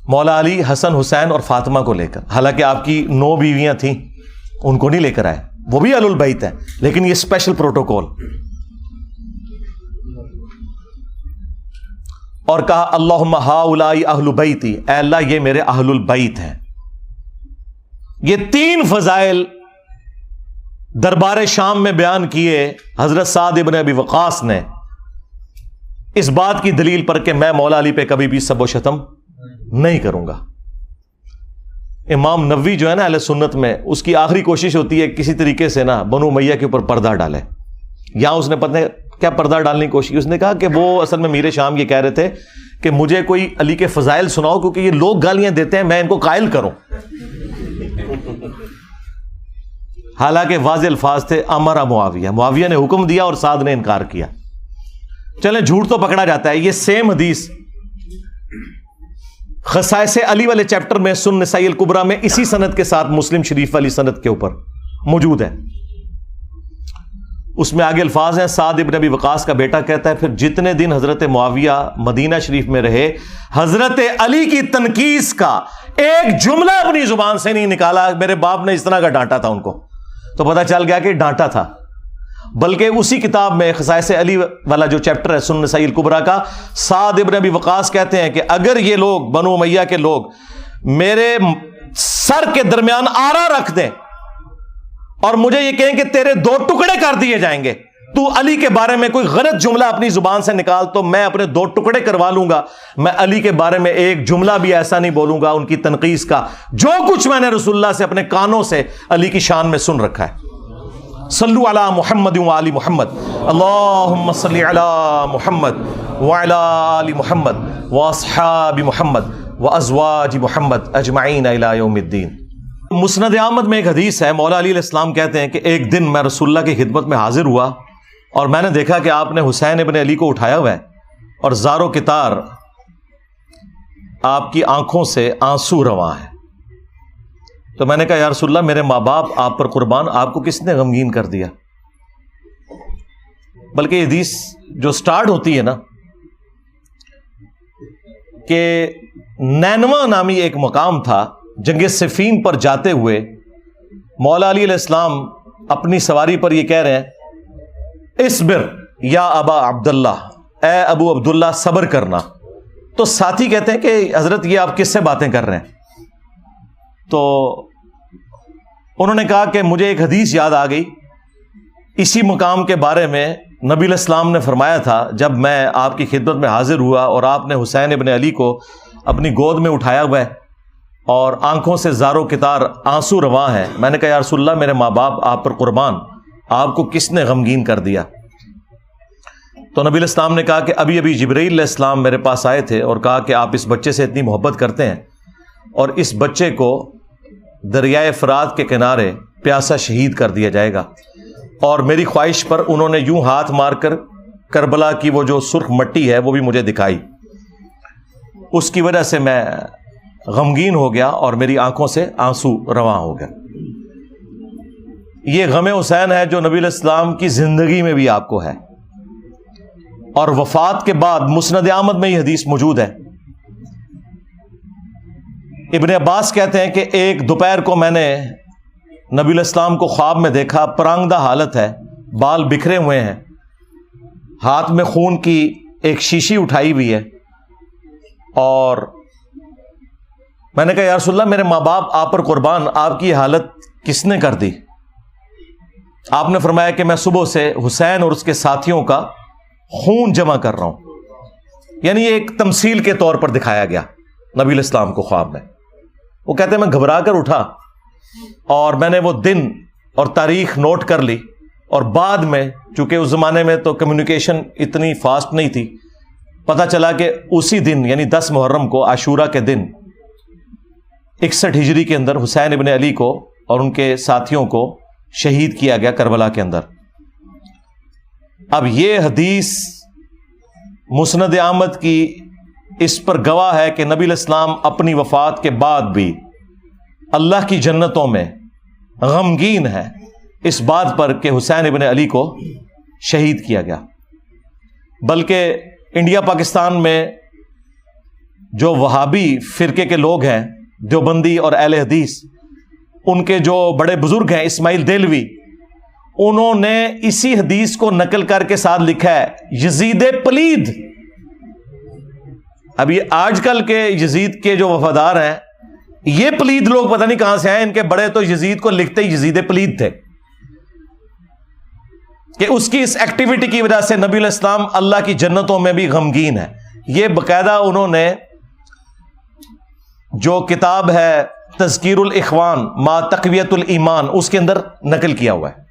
مولا علی، حسن، حسین اور فاطمہ کو لے کر، حالانکہ آپ کی 9 بیویاں تھیں، ان کو نہیں لے کر آئے، وہ بھی اہل البیت ہیں، لیکن یہ اسپیشل پروٹوکول۔ اور کہا اللہم ہؤلاء اہل بیتی، اے اللہ یہ میرے اہل البیت ہیں۔ یہ 3 فضائل دربار شام میں بیان کیے حضرت سعد ابن ابی وقاص نے، اس بات کی دلیل پر کہ میں مولا علی پہ کبھی بھی سب و شتم نہیں کروں گا۔ امام نووی جو ہے نا اہل سنت میں، اس کی آخری کوشش ہوتی ہے کسی طریقے سے نا بنو امیہ کے اوپر پردہ ڈالے۔ یہاں اس نے پتہ کیا پردہ ڈالنے کی کوشش، اس نے کہا کہ وہ اصل میں میر شام یہ کہہ رہے تھے کہ مجھے کوئی علی کے فضائل سناؤ، کیونکہ یہ لوگ گالیاں دیتے ہیں، میں ان کو قائل کروں۔ حالانکہ واضح الفاظ تھے امر معاویہ، معاویہ نے حکم دیا اور سعد نے انکار کیا۔ چلیں جھوٹ تو پکڑا جاتا ہے۔ یہ سیم حدیث خصائص علی والے چیپٹر میں سنن نسائی الکبریٰ میں اسی سند کے ساتھ مسلم شریف والی سند کے اوپر موجود ہے۔ اس میں آگے الفاظ ہیں، سعد ابن ابی وقاص کا بیٹا کہتا ہے پھر جتنے دن حضرت معاویہ مدینہ شریف میں رہے، حضرت علی کی تنقیص کا ایک جملہ اپنی زبان سے نہیں نکالا۔ میرے باپ نے اس طرح کا ڈانٹا تھا ان کو، تو پتہ چل گیا کہ ڈانٹا تھا۔ بلکہ اسی کتاب میں خصائص علی والا جو چیپٹر ہے سنن نسائی الکبریٰ کا، سعد ابن ابی وقاص کہتے ہیں کہ اگر یہ لوگ بنو امیہ کے لوگ میرے سر کے درمیان آرا رکھ دیں اور مجھے یہ کہیں کہ تیرے 2 ٹکڑے کر دیے جائیں گے، تو علی کے بارے میں کوئی غلط جملہ اپنی زبان سے نکال تو میں اپنے 2 ٹکڑے کروا لوں گا۔ میں علی کے بارے میں ایک جملہ بھی ایسا نہیں بولوں گا ان کی تنقیص کا، جو کچھ میں نے رسول اللہ سے اپنے کانوں سے علی کی شان میں سن رکھا ہے۔ صلو علی محمد وآل محمد، اللہم صلی علی محمد وعلی آل محمد واصحاب محمد وازواج محمد اجمعین الی یوم الدین۔ مسند احمد میں ایک حدیث ہے، مولا علی علیہ السلام کہتے ہیں کہ ایک دن میں رسول اللہ کی خدمت میں حاضر ہوا اور میں نے دیکھا کہ آپ نے حسین ابن علی کو اٹھایا ہوا ہے اور زار و کتار آپ کی آنکھوں سے آنسو رواں ہے۔ تو میں نے کہا یا رسول اللہ میرے ماں باپ آپ پر قربان، آپ کو کس نے غمگین کر دیا؟ بلکہ یہ حدیث جو سٹارٹ ہوتی ہے نا کہ نینوا نامی ایک مقام تھا، جنگ صفین پر جاتے ہوئے مولا علی علیہ السلام اپنی سواری پر یہ کہہ رہے ہیں اصبر یا ابا عبداللہ، اے ابو عبداللہ صبر کرنا۔ تو ساتھی کہتے ہیں کہ حضرت یہ آپ کس سے باتیں کر رہے ہیں؟ تو انہوں نے کہا کہ مجھے ایک حدیث یاد آ گئی، اسی مقام کے بارے میں نبی علیہ السلام نے فرمایا تھا جب میں آپ کی خدمت میں حاضر ہوا اور آپ نے حسین ابن علی کو اپنی گود میں اٹھایا ہوا ہے اور آنکھوں سے زارو کتار آنسو رواں ہیں۔ میں نے کہا یا رسول اللہ میرے ماں باپ آپ پر قربان، آپ کو کس نے غمگین کر دیا؟ تو نبی علیہ السلام نے کہا کہ ابھی ابھی جبرائیل علیہ السلام میرے پاس آئے تھے اور کہا کہ آپ اس بچے سے اتنی محبت کرتے ہیں اور اس بچے کو دریائے فرات کے کنارے پیاسا شہید کر دیا جائے گا، اور میری خواہش پر انہوں نے یوں ہاتھ مار کر کربلا کی وہ جو سرخ مٹی ہے وہ بھی مجھے دکھائی۔ اس کی وجہ سے میں غمگین ہو گیا اور میری آنکھوں سے آنسو رواں ہو گیا۔ یہ غم حسین ہے جو نبی علیہ السلام کی زندگی میں بھی آپ کو ہے، اور وفات کے بعد مسند احمد میں یہ حدیث موجود ہے۔ ابن عباس کہتے ہیں کہ ایک دوپہر کو میں نے نبی علیہ السلام کو خواب میں دیکھا، پرانگدہ حالت ہے، بال بکھرے ہوئے ہیں، ہاتھ میں خون کی ایک شیشی اٹھائی ہوئی ہے، اور میں نے کہا یا رسول اللہ میرے ماں باپ آپ پر قربان، آپ کی حالت کس نے کر دی؟ آپ نے فرمایا کہ میں صبح سے حسین اور اس کے ساتھیوں کا خون جمع کر رہا ہوں۔ یعنی یہ ایک تمثیل کے طور پر دکھایا گیا نبی علیہ السلام کو خواب میں۔ وہ کہتے ہیں میں گھبرا کر اٹھا اور میں نے وہ دن اور تاریخ نوٹ کر لی، اور بعد میں چونکہ اس زمانے میں تو کمیونیکیشن اتنی فاسٹ نہیں تھی، پتہ چلا کہ اسی دن یعنی 10 محرم کو عاشورہ کے دن 61 ہجری کے اندر حسین ابن علی کو اور ان کے ساتھیوں کو شہید کیا گیا کربلا کے اندر۔ اب یہ حدیث مسند احمد کی اس پر گواہ ہے کہ نبی علیہ السلام اپنی وفات کے بعد بھی اللہ کی جنتوں میں غمگین ہے اس بات پر کہ حسین ابن علی کو شہید کیا گیا۔ بلکہ انڈیا پاکستان میں جو وہابی فرقے کے لوگ ہیں، دیوبندی اور اہل حدیث، ان کے جو بڑے بزرگ ہیں اسماعیل دہلوی، انہوں نے اسی حدیث کو نقل کر کے ساتھ لکھا ہے یزید پلید۔ اب یہ آج کل کے یزید کے جو وفادار ہیں، یہ پلید لوگ پتہ نہیں کہاں سے آئے، ان کے بڑے تو یزید کو لکھتے ہی یزید پلید تھے کہ اس کی اس ایکٹیویٹی کی وجہ سے نبی علیہ السلام اللہ کی جنتوں میں بھی غمگین ہے۔ یہ باقاعدہ انہوں نے جو کتاب ہے تذکیر الاخوان ما تقویت الایمان، اس کے اندر نقل کیا ہوا ہے،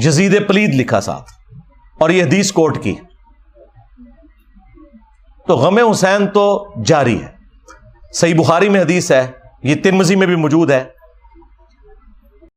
یزید پلید لکھا ساتھ، اور یہ حدیث کوٹ کی۔ تو غم حسین تو جاری ہے۔ صحیح بخاری میں حدیث ہے، یہ ترمذی میں بھی موجود ہے،